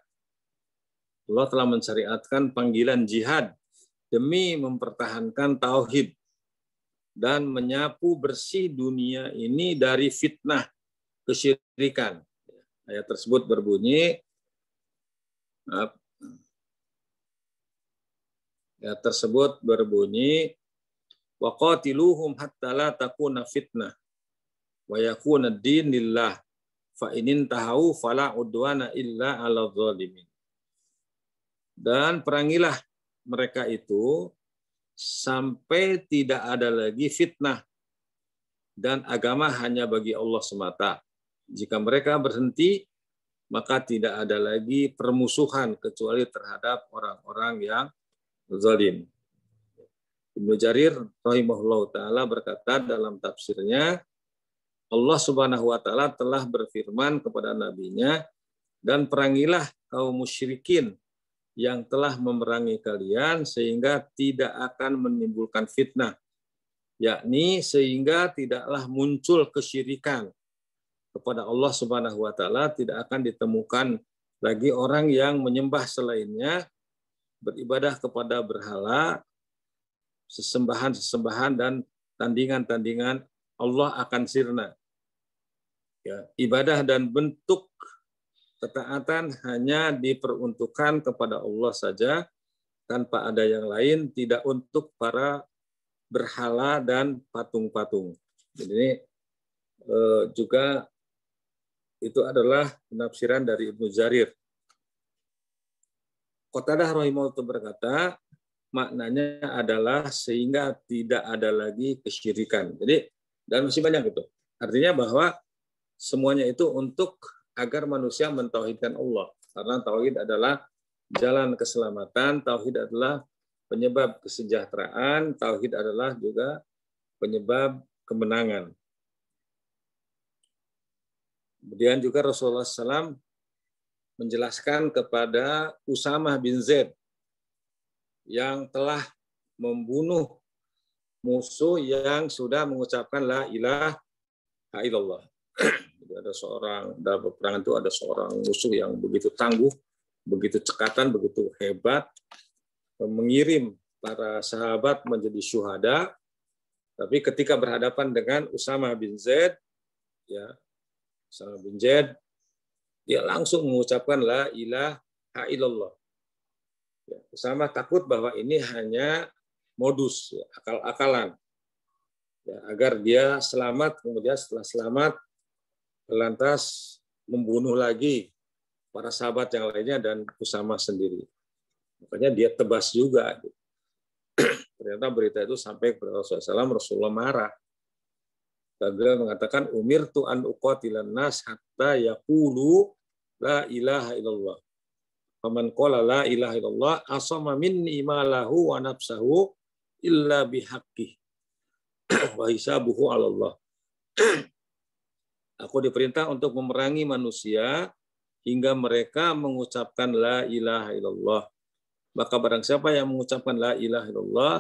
Speaker 2: Allah telah mensyariatkan panggilan jihad demi mempertahankan tauhid dan menyapu bersih dunia ini dari fitnah kesyirikan. Ayat tersebut berbunyi, wa qatiluhum hatta la takuna fitnah wa yakuna ad-din lillah fa in tahu fala udwana illa 'alal zalimin. Dan perangilah mereka itu sampai tidak ada lagi fitnah dan agama hanya bagi Allah semata. Jika mereka berhenti, maka tidak ada lagi permusuhan kecuali terhadap orang-orang yang zalim. Ibnu Jarir rahimahullah ta'ala berkata dalam tafsirnya, Allah Subhanahu wa Ta'ala telah berfirman kepada nabinya, dan perangilah kaum musyrikin yang telah memerangi kalian sehingga tidak akan menimbulkan fitnah, yakni sehingga tidaklah muncul kesyirikan kepada Allah Subhanahu wa Ta'ala, tidak akan ditemukan lagi orang yang menyembah selainnya, beribadah kepada berhala, sesembahan-sesembahan dan tandingan-tandingan, Allah akan sirna. Ya, ibadah dan bentuk ketaatan hanya diperuntukkan kepada Allah saja, tanpa ada yang lain, tidak untuk para berhala dan patung-patung. Jadi juga itu adalah penafsiran dari Ibnu Jarir. Qatadah rahimahullah berkata, maknanya adalah sehingga tidak ada lagi kesyirikan. Jadi, dan masih banyak itu. Artinya bahwa semuanya itu untuk agar manusia mentauhidkan Allah. Karena tauhid adalah jalan keselamatan, tauhid adalah penyebab kesejahteraan, tauhid adalah juga penyebab kemenangan. Kemudian juga Rasulullah SAW menjelaskan kepada Usamah bin Zaid yang telah membunuh musuh yang sudah mengucapkan la ilaha illallah. Jadi ada seorang, dalam peperangan itu ada seorang musuh yang begitu tangguh, begitu cekatan, begitu hebat, mengirim para sahabat menjadi syuhada, tapi ketika berhadapan dengan Usama bin Zaid, ya, Usama bin Zaid, dia langsung mengucapkan la ilaha illallah. Ya, Usama takut bahwa ini hanya modus, ya, akal-akalan, ya, agar dia selamat, kemudian setelah selamat lantas membunuh lagi para sahabat yang lainnya dan Usama sendiri. Makanya dia tebas juga. Ternyata berita itu sampai kepada Rasulullah SAW, Rasulullah marah. Dan beliau mengatakan, umirtu an uqatilan nas hatta yaqulu la ilaha illallah. Faman qala la ilaha illallah asama minni malahu wa nafsahu illa bihaqqih wa hisabuhu 'ala Allah. Aku diperintah untuk memerangi manusia hingga mereka mengucapkan la ilaha illallah. Maka barang siapa yang mengucapkan la ilaha illallah,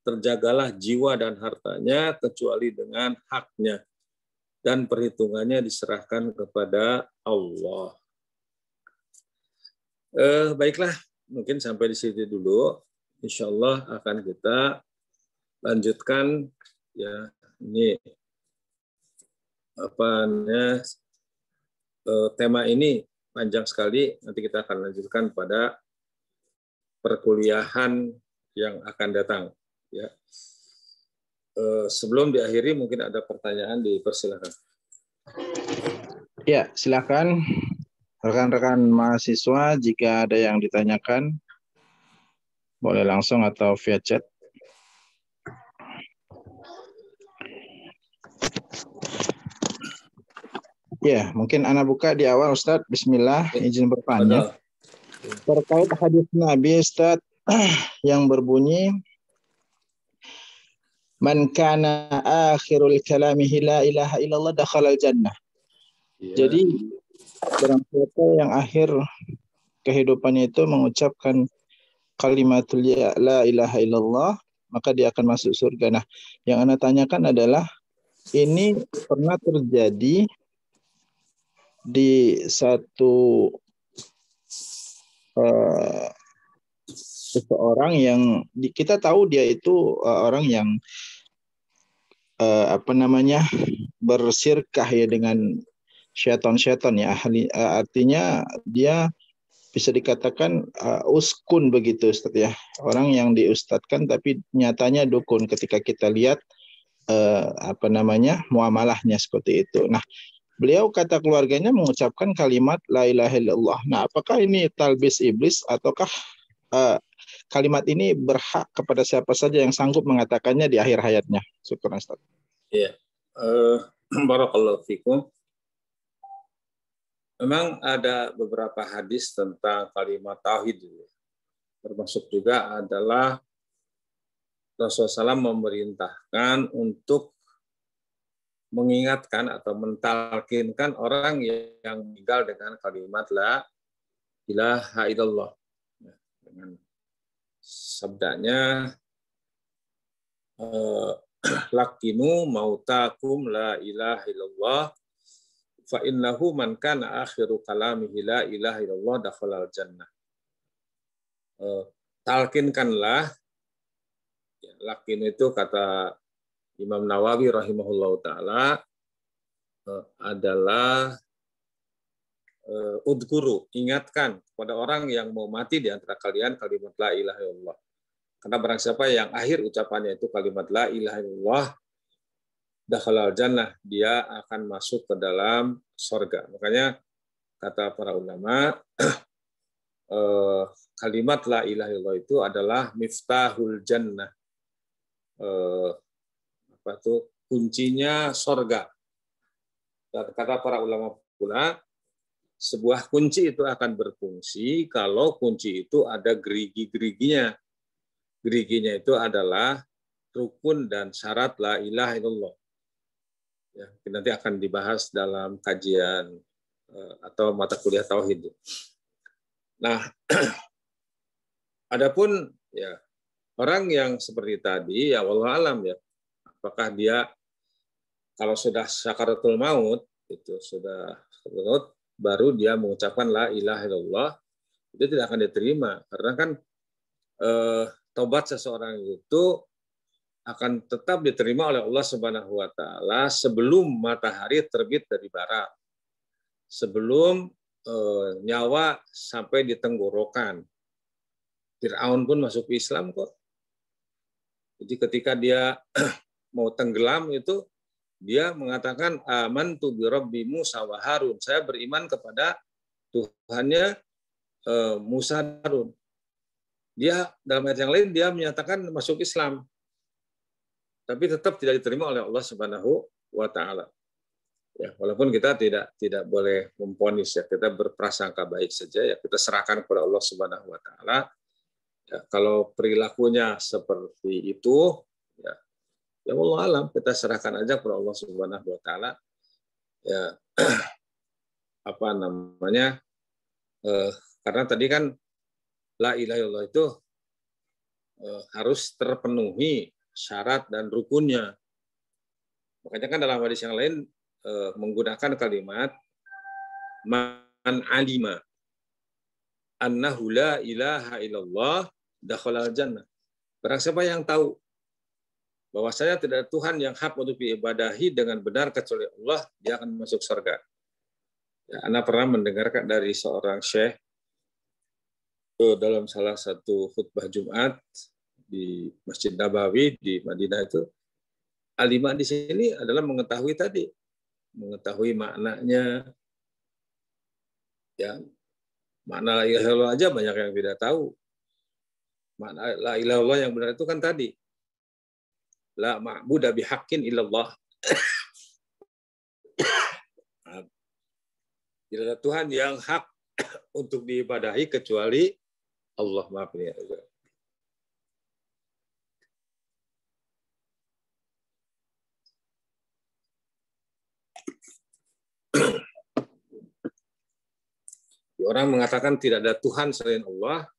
Speaker 2: terjagalah jiwa dan hartanya kecuali dengan haknya. Dan perhitungannya diserahkan kepada Allah. Baiklah, mungkin sampai di sini dulu. Insya Allah akan kita lanjutkan, ya, ini tema ini panjang sekali. Nanti kita akan lanjutkan pada perkuliahan yang akan datang. Ya. Sebelum diakhiri, mungkin ada pertanyaan, dipersilakan.
Speaker 1: Ya, silakan rekan-rekan mahasiswa, jika ada yang ditanyakan boleh langsung atau via chat. Ya, mungkin Ana buka di awal, Ustadz. Bismillah, izin bertanya. Terkait hadis Nabi, Ustadz, yang berbunyi, man kana akhirul kalamihi la ilaha illallah dakhalal jannah. Ya. Jadi, barang siapa yang akhir kehidupannya itu mengucapkan kalimatul la ilaha illallah, maka dia akan masuk surga. Nah, yang Ana tanyakan adalah, ini pernah terjadi di satu seseorang yang kita tahu dia itu orang yang bersirkah ya dengan syaitan-syaitan ya, artinya dia bisa dikatakan uskun begitu, Ustaz ya, orang yang diustadkan tapi nyatanya dukun ketika kita lihat muamalahnya seperti itu. Nah, beliau kata keluarganya mengucapkan kalimat la ilaha illallah. Nah, apakah ini talbis iblis ataukah kalimat ini berhak kepada siapa saja yang sanggup mengatakannya di akhir hayatnya? Syukur, Ustaz.
Speaker 2: Iya. Barakallahu fikum. Memang ada beberapa hadis tentang kalimat tauhid. Termasuk juga adalah Rasulullah SAW memerintahkan untuk mengingatkan atau mentalkinkan orang yang meninggal dengan kalimat la ilaha illallah. Dengan sabdanya, lakinu mautakum la ilaha illallah fa innahu man kana akhiru kalamihi la ilaha illallah dakhalal jannah. Talkinkanlah, ya, lakin itu kata Imam Nawawi rahimahullahu taala adalah udhkuru, ingatkan kepada orang yang mau mati di antara kalian kalimat la ilaha illallah. Karena barang siapa yang akhir ucapannya itu kalimat la ilaha illallah dakhalal jannah, dia akan masuk ke dalam surga. Makanya kata para ulama, kalimat la ilaha illallah itu adalah miftahul jannah. Kuncinya surga. Dan kata para ulama pula, sebuah kunci itu akan berfungsi kalau kunci itu ada gerigi-geriginya. Geriginya itu adalah rukun dan syarat la ilaha illallah. Ya, nanti akan dibahas dalam kajian atau mata kuliah tauhid. Nah, adapun ya orang yang seperti tadi, ya wallahu alam ya, apakah dia kalau sudah sakaratul maut, itu sudah maut, baru dia mengucapkan la ilaha illallah, itu tidak akan diterima karena kan taubat seseorang itu akan tetap diterima oleh Allah Subhanahu wa taala sebelum matahari terbit dari barat. Sebelum nyawa sampai di tenggorokan. Fir'aun pun masuk Islam kok. Jadi ketika dia mau tenggelam itu, dia mengatakan, amantu bi Rabbi Musa wa Harun. Saya beriman kepada Tuhannya Musa dan Harun. Dia dalam ayat yang lain dia menyatakan masuk Islam. Tapi tetap tidak diterima oleh Allah Subhanahu wa taala. Ya, walaupun kita tidak boleh memvonis ya, kita berprasangka baik saja ya, kita serahkan kepada Allah Subhanahu wa taala. Ya, kalau perilakunya seperti itu ya Allah alam, kita serahkan aja kepada Allah Subhanahu wa taala. Ya apa namanya? Karena tadi kan la ilaha illallah itu harus terpenuhi syarat dan rukunnya. Makanya kan dalam hadis yang lain menggunakan kalimat man alima annahu la ilaha illallah dakhalal jannah. Barang siapa yang tahu bahwasanya tidak ada Tuhan yang hak untuk diibadahi dengan benar kecuali Allah, dia akan masuk surga. Ya, Anda pernah mendengarkan dari seorang syekh dalam salah satu khutbah Jumat di Masjid Nabawi di Madinah itu, alima di sini adalah mengetahui tadi, mengetahui maknanya. Ya, makna la ilaha illallah aja banyak yang tidak tahu. Makna la ilaha illallah yang benar itu kan tadi, la ma'buda bihaqqin illallah. Tidak ada Tuhan yang hak untuk diibadahi kecuali Allah. Maaf ya. Orang mengatakan tidak ada Tuhan selain Allah,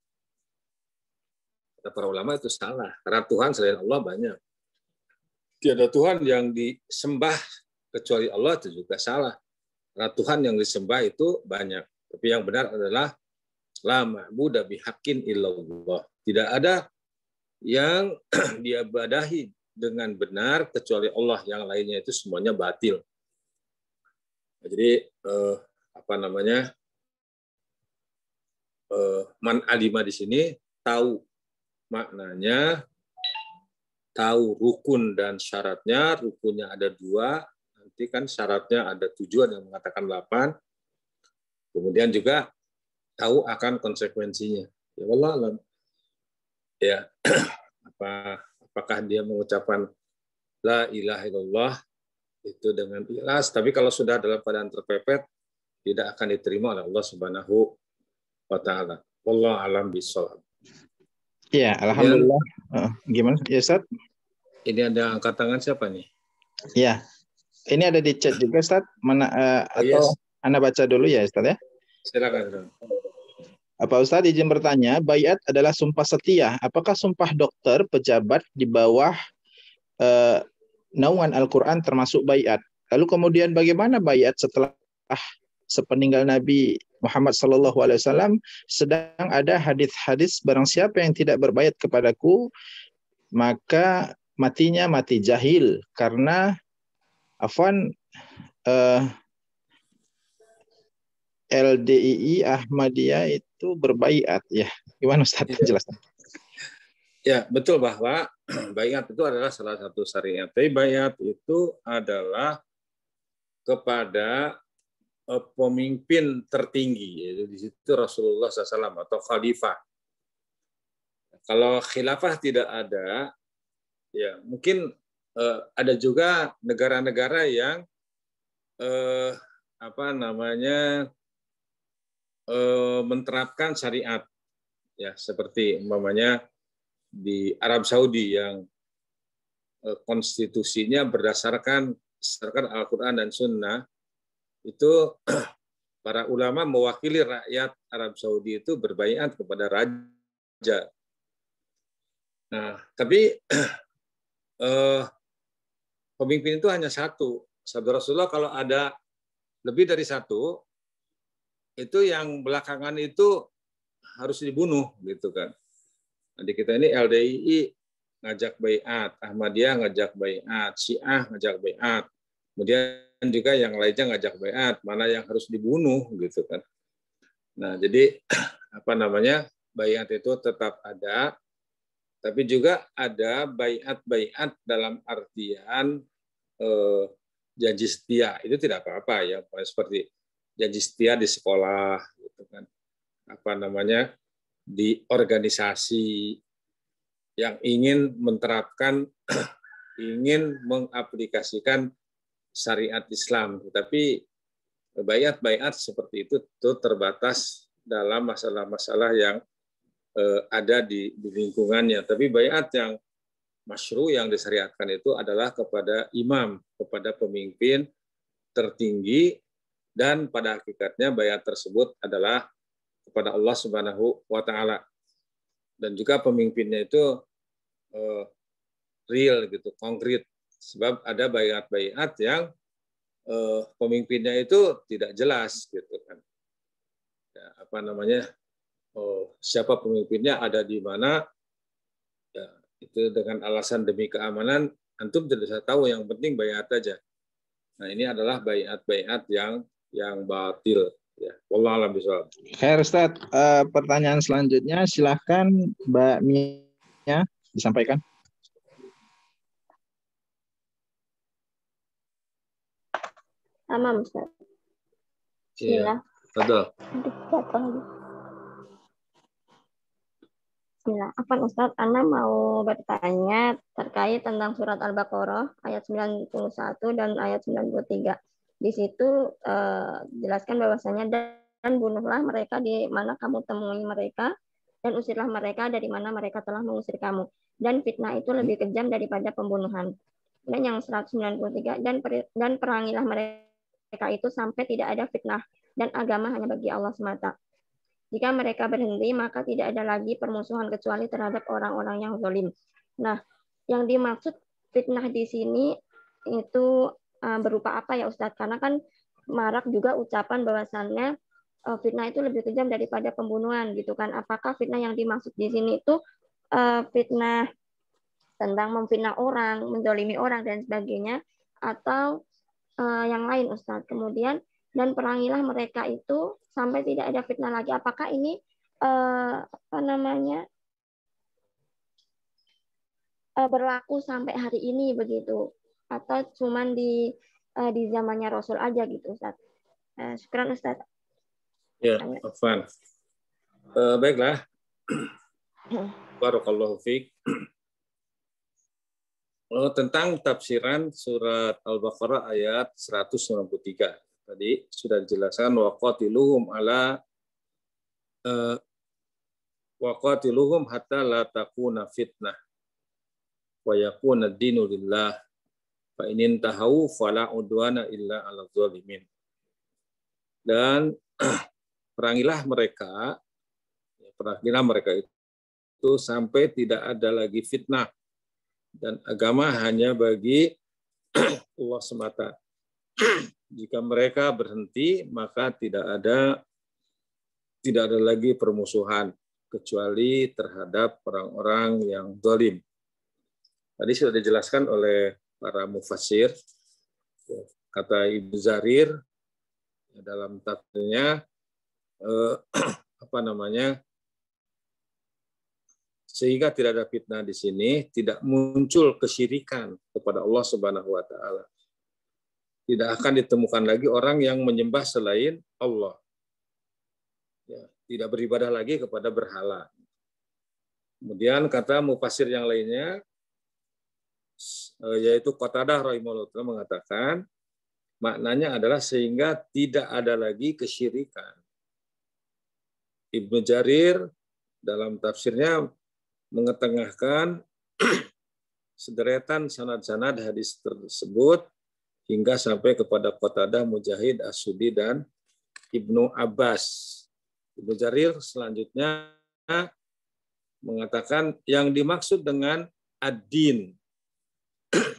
Speaker 2: kata para ulama itu salah. Karena Tuhan selain Allah banyak. Tidak ada Tuhan yang disembah kecuali Allah, itu juga salah. Karena Tuhan yang disembah itu banyak. Tapi yang benar adalah la ma'buda bihaqqin illallah. Tidak ada yang diibadahi dengan benar kecuali Allah. Yang lainnya itu semuanya batil. Jadi apa namanya? Man alima di sini tahu maknanya, tahu rukun dan syaratnya. Rukunnya ada 2, nanti kan syaratnya ada 7, ada yang mengatakan 8. Kemudian juga tahu akan konsekuensinya. Ya Allah alam. Ya, apakah dia mengucapkan la ilaha illallah itu dengan ikhlas, tapi kalau sudah dalam keadaan terpepet tidak akan diterima oleh Allah Subhanahu wa taala. Wallahu alam bishawab.
Speaker 1: Ya, alhamdulillah. Gimana ya Ustaz?
Speaker 2: Ini ada angkat tangan siapa nih?
Speaker 1: Ya. Ini ada di chat juga Ustaz. Mana atau
Speaker 2: Yes.
Speaker 1: Anda baca dulu ya Ustaz ya?
Speaker 2: Silakan.
Speaker 1: Apa Ustaz izin bertanya, baiat adalah sumpah setia. Apakah sumpah dokter, pejabat di bawah naungan Al-Qur'an termasuk baiat? Lalu kemudian bagaimana baiat setelah sepeninggal Nabi Muhammad SAW, sedang ada hadis-hadis barang siapa yang tidak berbaiat kepadaku maka matinya mati jahil, karena LDII Ahmadiyah itu berbaiat ya. Gimana Ustaz jelaskan?
Speaker 2: Ya, betul bahwa baiat itu adalah salah satu syariat. Tapi baiat itu adalah kepada pemimpin tertinggi, yaitu di situ Rasulullah SAW atau khalifah. Kalau khilafah tidak ada, ya mungkin ada juga negara-negara yang menerapkan syariat, ya seperti umpamanya di Arab Saudi yang konstitusinya berdasarkan Al-Quran dan Sunnah. Itu para ulama mewakili rakyat Arab Saudi itu berbaiat kepada raja. Nah, tapi pemimpin itu hanya satu. Sabda Rasulullah, kalau ada lebih dari satu, itu yang belakangan itu harus dibunuh, gitu kan. Nah, di kita ini LDII ngajak baiat, Ahmadiyah ngajak baiat, Syiah ngajak baiat, kemudian juga yang lainnya ngajak baiat, mana yang harus dibunuh gitu kan. Nah, jadi apa namanya? Baiat itu tetap ada, tapi juga ada baiat-baiat dalam artian janji setia. Itu tidak apa-apa ya, seperti janji setia di sekolah gitu kan. Apa namanya? Di organisasi yang ingin menerapkan ingin mengaplikasikan syariat Islam, tetapi baiat-baiat seperti itu terbatas dalam masalah-masalah yang ada di lingkungannya. Tapi baiat yang masyru yang disyariatkan itu adalah kepada imam, kepada pemimpin tertinggi, dan pada hakikatnya baiat tersebut adalah kepada Allah Subhanahu wa taala. Dan juga pemimpinnya itu real gitu, konkret. Sebab ada baiat-baiat yang pemimpinnya itu tidak jelas gitu kan. Ya, apa namanya? Siapa pemimpinnya, ada di mana? Ya, itu dengan alasan demi keamanan, antum tidak bisa tahu, yang penting baiat aja. Nah, ini adalah baiat-baiat yang batil. Ya, wallahu a'lam bishawab.
Speaker 1: Khair Ustaz, pertanyaan selanjutnya silahkan Mbak Mia disampaikan.
Speaker 3: Sama Ustaz.
Speaker 2: Iya.
Speaker 3: Bismillah. Bismillah. Apa Ustaz, Ana mau bertanya terkait tentang surat Al-Baqarah ayat 91 dan ayat 93. Di situ jelaskan bahwasanya dan bunuhlah mereka di mana kamu temui mereka, dan usirlah mereka dari mana mereka telah mengusir kamu. Dan fitnah itu lebih kejam daripada pembunuhan. Dan yang 193, dan perangilah mereka itu sampai tidak ada fitnah, dan agama hanya bagi Allah semata. Jika mereka berhenti, maka tidak ada lagi permusuhan kecuali terhadap orang-orang yang zalim. Nah, yang dimaksud fitnah di sini itu berupa apa ya Ustadz? Karena kan marak juga ucapan bahwasannya fitnah itu lebih kejam daripada pembunuhan gitu kan. Apakah fitnah yang dimaksud di sini itu fitnah tentang memfitnah orang, menzalimi orang dan sebagainya, atau yang lain Ustadz? Kemudian, dan perangilah mereka itu sampai tidak ada fitnah lagi. Apakah ini berlaku sampai hari ini begitu, atau cuman di zamannya Rasul aja gitu Ustaz? Syukran Ustaz.
Speaker 2: Ya, Afwan. Baiklah. Barakallahu fiik. Tentang tafsiran surat Al-Baqarah ayat 193. Tadi sudah dijelaskan waqatiluhum hatta la takuna fitnah wa yakuna ad-dinu lillah fa in tahawu fala udwana illa 'alal zalimin. Dan perangilah mereka itu sampai tidak ada lagi fitnah, dan agama hanya bagi Allah semata. Jika mereka berhenti, maka tidak ada lagi permusuhan kecuali terhadap orang-orang yang zalim. Tadi sudah dijelaskan oleh para mufassir. Kata Ibnu Jarir dalam tafsirnya sehingga tidak ada fitnah di sini, tidak muncul kesyirikan kepada Allah Subhanahu wa taala. Tidak akan ditemukan lagi orang yang menyembah selain Allah. Ya, tidak beribadah lagi kepada berhala. Kemudian kata mufassir yang lainnya, yaitu Qatadah rahimahullah mengatakan, maknanya adalah sehingga tidak ada lagi kesyirikan. Ibnu Jarir dalam tafsirnya mengetengahkan sederetan sanad-sanad hadis tersebut hingga sampai kepada Qatadah, Mujahid, As-Sudi, dan Ibnu Abbas. Ibnu Jarir selanjutnya mengatakan yang dimaksud dengan ad-din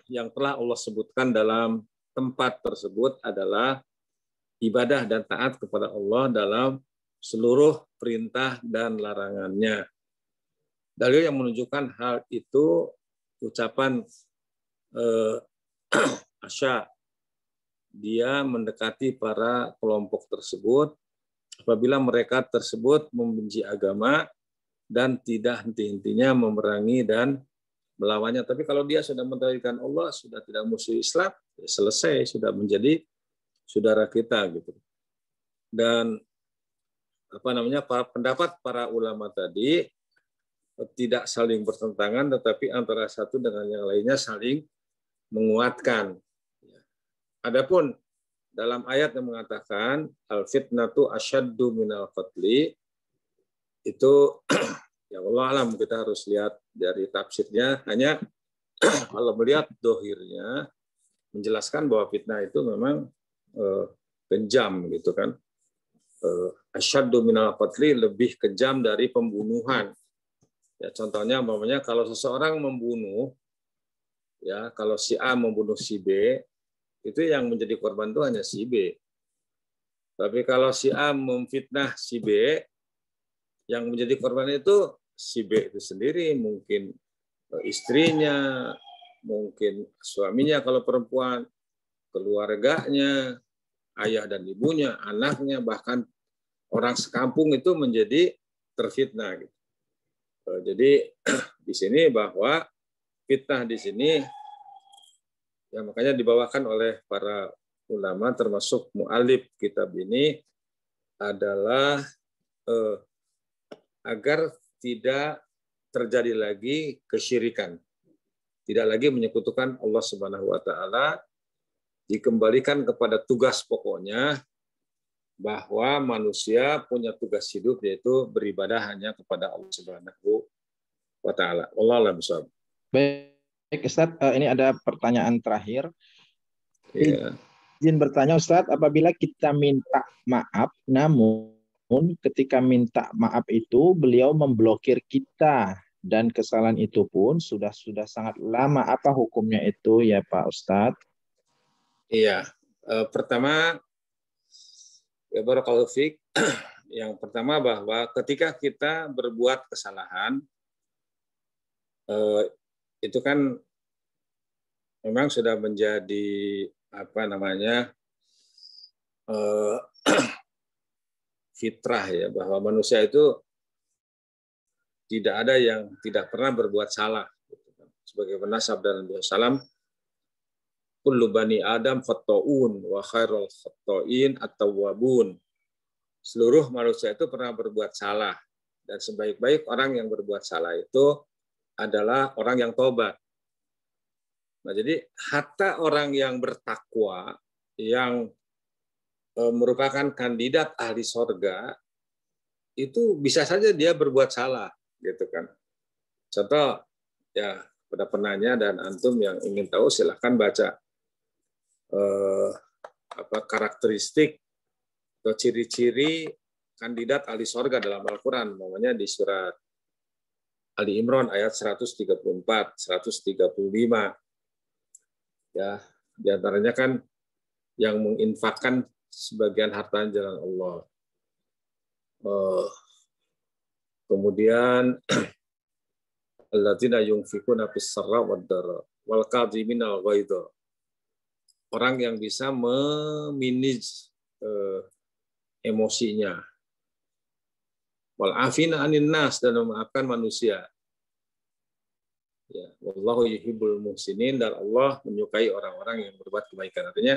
Speaker 2: yang telah Allah sebutkan dalam tempat tersebut adalah ibadah dan taat kepada Allah dalam seluruh perintah dan larangannya. Dalil yang menunjukkan hal itu ucapan Asya, dia mendekati para kelompok tersebut apabila mereka tersebut membenci agama dan tidak henti-hentinya memerangi dan melawannya. Tapi kalau dia sudah mentauhidkan Allah, sudah tidak musuh Islam, ya selesai, sudah menjadi saudara kita gitu. Dan pendapat para ulama tadi tidak saling bertentangan, tetapi antara satu dengan yang lainnya saling menguatkan. Adapun dalam ayat yang mengatakan al-fitnatu asyaddu minal qatli, itu ya Allah alam, kita harus lihat dari tafsirnya. Hanya kalau melihat dohirnya menjelaskan bahwa fitnah itu memang kejam gitu kan. Asyaddu minal qatli, lebih kejam dari pembunuhan. Ya, contohnya umpamanya kalau seseorang membunuh, ya kalau si A membunuh si B, itu yang menjadi korban itu hanya si B. Tapi kalau si A memfitnah si B, yang menjadi korban itu si B itu sendiri, mungkin istrinya, mungkin suaminya kalau perempuan, keluarganya, ayah dan ibunya, anaknya, bahkan orang sekampung itu menjadi terfitnah. Gitu. Jadi di sini bahwa fitnah di sini ya makanya dibawakan oleh para ulama termasuk mu'alif kitab ini adalah agar tidak terjadi lagi kesyirikan. Tidak lagi menyekutukan Allah Subhanahu wa taala, dikembalikan kepada tugas pokoknya bahwa manusia punya tugas hidup yaitu beribadah hanya kepada Allah Subhanahu wa taala. Wallahu a'lam bishawab.
Speaker 1: Baik, Ustadz, ini ada pertanyaan terakhir.
Speaker 2: Ya.
Speaker 1: Izin bertanya, Ustadz, apabila kita minta maaf, namun ketika minta maaf itu beliau memblokir kita dan kesalahan itu pun sudah sangat lama, apa hukumnya itu ya Pak Ustadz?
Speaker 2: Iya, pertama ya barakallahu fiik. Yang pertama bahwa ketika kita berbuat kesalahan itu kan memang sudah menjadi fitrah ya, bahwa manusia itu tidak ada yang tidak pernah berbuat salah. Sebagaimana sabda Nabi SAW, kullu bani Adam khatta'un wa khairul khatta'in at-tawwabun. Seluruh manusia itu pernah berbuat salah, dan sebaik-baik orang yang berbuat salah itu adalah orang yang tobat. Nah, jadi hatta orang yang bertakwa, yang merupakan kandidat ahli sorga, itu bisa saja dia berbuat salah, gitu kan. Contoh ya, pada penanya dan antum yang ingin tahu silahkan baca karakteristik atau ciri-ciri kandidat ahli sorga dalam Al-Quran, namanya di surat Ali Imran ayat 134, 135. Ya, diantaranya kan yang menginfakkan sebagian harta jalan Allah. Kemudian alladzina yunfikuna fis sarra wad dara wal kadhimina al-ghaidha. Orang yang bisa memanage emosinya. Wal afina 'anin nas, dan memaafkan manusia. Ya, wallahu yuhibbul muhsinin, dan Allah menyukai orang-orang yang berbuat kebaikan. Artinya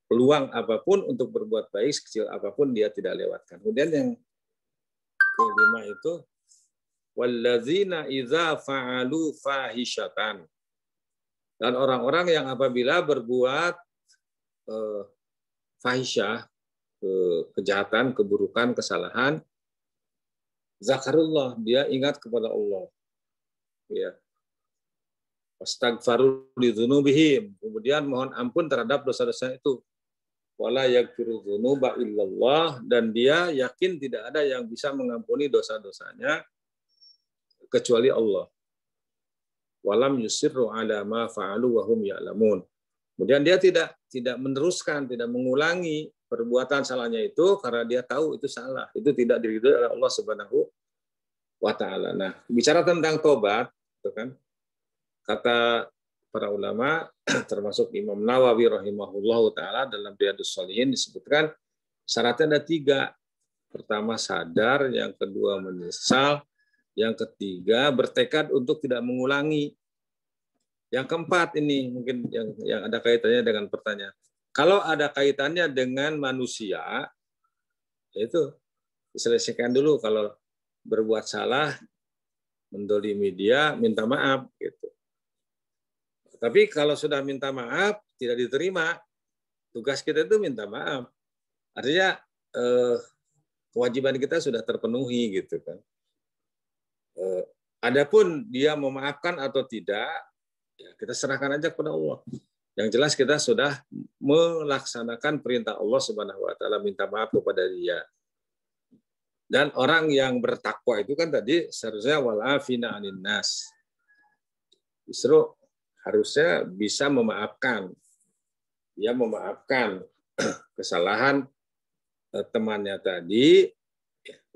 Speaker 2: peluang apapun untuk berbuat baik, sekecil apapun dia tidak lewatkan. Kemudian yang kelima itu wallazina idza fa'alu fahishatan. Dan orang-orang yang apabila berbuat fahisyah, kejahatan, keburukan, kesalahan, zakarullah, dia ingat kepada Allah. Ya. Astagfaru lidzunubihim, kemudian mohon ampun terhadap dosa-dosa itu. Wala yaghfiru dzunuba illallah, dan dia yakin tidak ada yang bisa mengampuni dosa-dosanya kecuali Allah. Walam yusirru ala ma fa'alu wa hum ya'lamun. Kemudian dia tidak meneruskan, tidak mengulangi perbuatan salahnya itu karena dia tahu itu salah. Itu tidak diridhoi oleh Allah Subhanahu wa ta'ala. Nah, bicara tentang tobat, itu kan kata para ulama termasuk Imam Nawawi rahimahullahu taala dalam Riyadhus Shalihin disebutkan syaratnya ada 3. Pertama sadar, yang kedua menyesal, yang ketiga bertekad untuk tidak mengulangi. Yang keempat ini mungkin yang ada kaitannya dengan pertanyaan. Kalau ada kaitannya dengan manusia, itu diselesaikan dulu. Kalau berbuat salah, mendolimi dia, minta maaf gitu. Tapi kalau sudah minta maaf tidak diterima, tugas kita itu minta maaf. Artinya kewajiban kita sudah terpenuhi gitu kan. Adapun dia memaafkan atau tidak, ya kita serahkan aja kepada Allah. Yang jelas kita sudah melaksanakan perintah Allah Subhanahu wa taala, minta maaf kepada dia. Dan orang yang bertakwa itu kan tadi seharusnya walafina 'anin nas. Justru harusnya bisa memaafkan. Dia memaafkan kesalahan temannya tadi,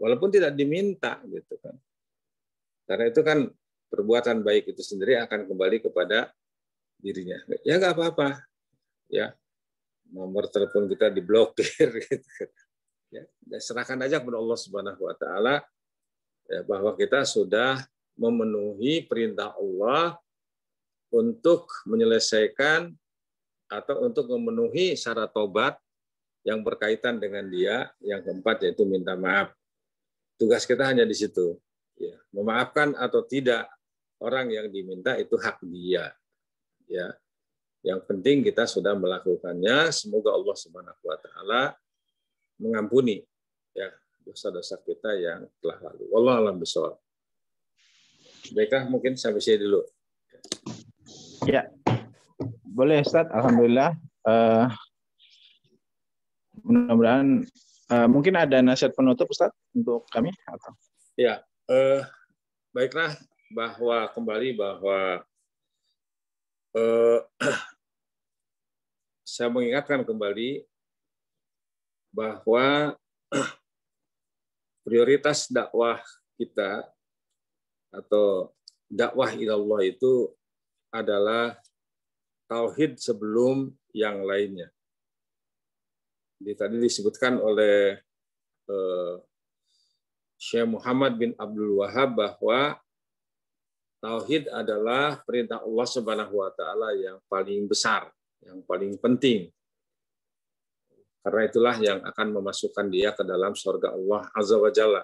Speaker 2: walaupun tidak diminta gitu kan. Karena itu kan perbuatan baik itu sendiri akan kembali kepada dirinya. Ya nggak apa-apa, ya nomor telepon kita diblokir, gitu. Ya serahkan aja kepada Allah Subhanahu Wa Taala ya, bahwa kita sudah memenuhi perintah Allah untuk menyelesaikan atau untuk memenuhi syarat tobat yang berkaitan dengan dia. Yang keempat yaitu minta maaf. Tugas kita hanya di situ. Ya, memaafkan atau tidak orang yang diminta itu hak dia. Ya, yang penting kita sudah melakukannya. Semoga Allah Subhanahu Wa Taala mengampuni ya dosa-dosa kita yang telah lalu. Wallahu a'lam bishawab. Baiklah, mungkin sampai sini dulu.
Speaker 1: Ya, boleh Ustaz. Alhamdulillah. Mudah-mudahan mungkin ada nasihat penutup Ustaz untuk kami atau?
Speaker 2: Ya, baiklah bahwa saya mengingatkan kembali bahwa prioritas dakwah kita atau dakwah ilallah itu adalah tauhid sebelum yang lainnya. Jadi tadi disebutkan oleh Syekh Muhammad bin Abdul Wahab bahwa tauhid adalah perintah Allah Subhanahu wa taala yang paling besar, yang paling penting. Karena itulah yang akan memasukkan dia ke dalam surga Allah Azza wa Jalla.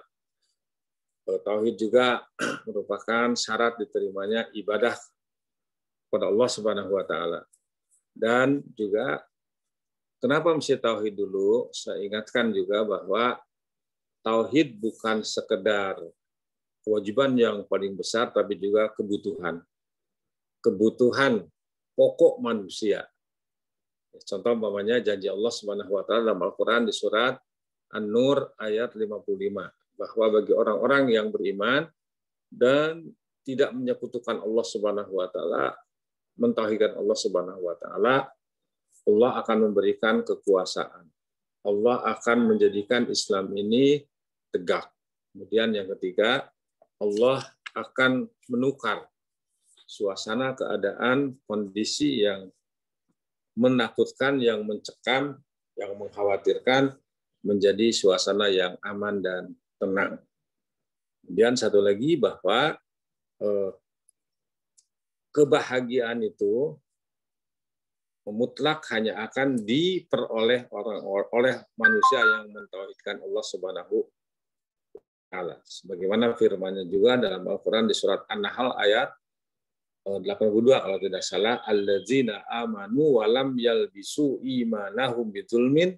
Speaker 2: Tauhid juga merupakan syarat diterimanya ibadah kepada Allah Subhanahu wa taala. Dan juga kenapa mesti tauhid dulu? Saya ingatkan juga bahwa tauhid bukan sekedar kewajiban yang paling besar, tapi juga kebutuhan. Kebutuhan pokok manusia. Contoh umpamanya janji Allah Subhanahu wa taala dalam Al-Qur'an di surat An-Nur ayat 55, bahwa bagi orang-orang yang beriman dan tidak menyekutukan Allah Subhanahu wa taala, mentauhidkan Allah Subhanahu wa taala, Allah akan memberikan kekuasaan. Allah akan menjadikan Islam ini tegak. Kemudian yang ketiga, Allah akan menukar suasana keadaan kondisi yang menakutkan, yang mencekam, yang mengkhawatirkan menjadi suasana yang aman dan tenang. Kemudian satu lagi bahwa kebahagiaan itu mutlak hanya akan diperoleh oleh manusia yang mentauhidkan Allah Subhanahu wa taala. Sebagaimana firman-Nya juga dalam Al-Qur'an di surat An-Nahl ayat 82 kalau tidak salah, alladzina amanu wa lam yalbisu imanahum bidzulmin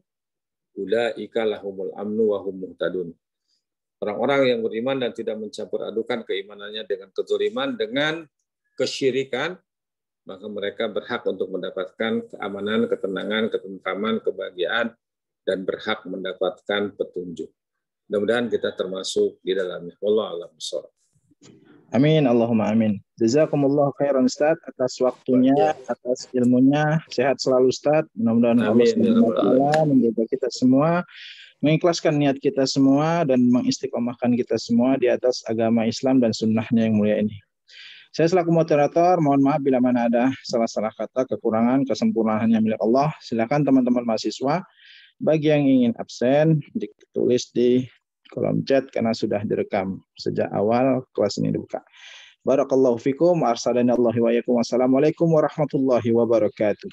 Speaker 2: ulaika lahumul amnu wa hum muhtadun. Orang-orang yang beriman dan tidak mencampur adukan keimanannya dengan kezaliman, dengan kesyirikan, maka mereka berhak untuk mendapatkan keamanan, ketenangan, ketentraman, kebahagiaan, dan berhak mendapatkan petunjuk. Mudah-mudahan kita termasuk di dalamnya. Wallahu a'lam bishawab.
Speaker 1: Amin, Allahumma amin. Jazakumullah khairan Ustaz atas waktunya, atas ilmunya. Sehat selalu Ustaz. Mudah-mudahan Allah SWT menjaga kita semua, mengikhlaskan niat kita semua dan mengistiqomahkan kita semua di atas agama Islam dan sunnahnya yang mulia ini. Saya selaku moderator, mohon maaf bila mana ada salah-salah kata, kekurangan, kesempurnaannya milik Allah. Silakan teman-teman mahasiswa, bagi yang ingin absen, ditulis di kolom chat karena sudah direkam sejak awal kelas ini dibuka. Barakallahu fikum, arsalanallahu wa iyyakum. Wassalamualaikum warahmatullahi wabarakatuh.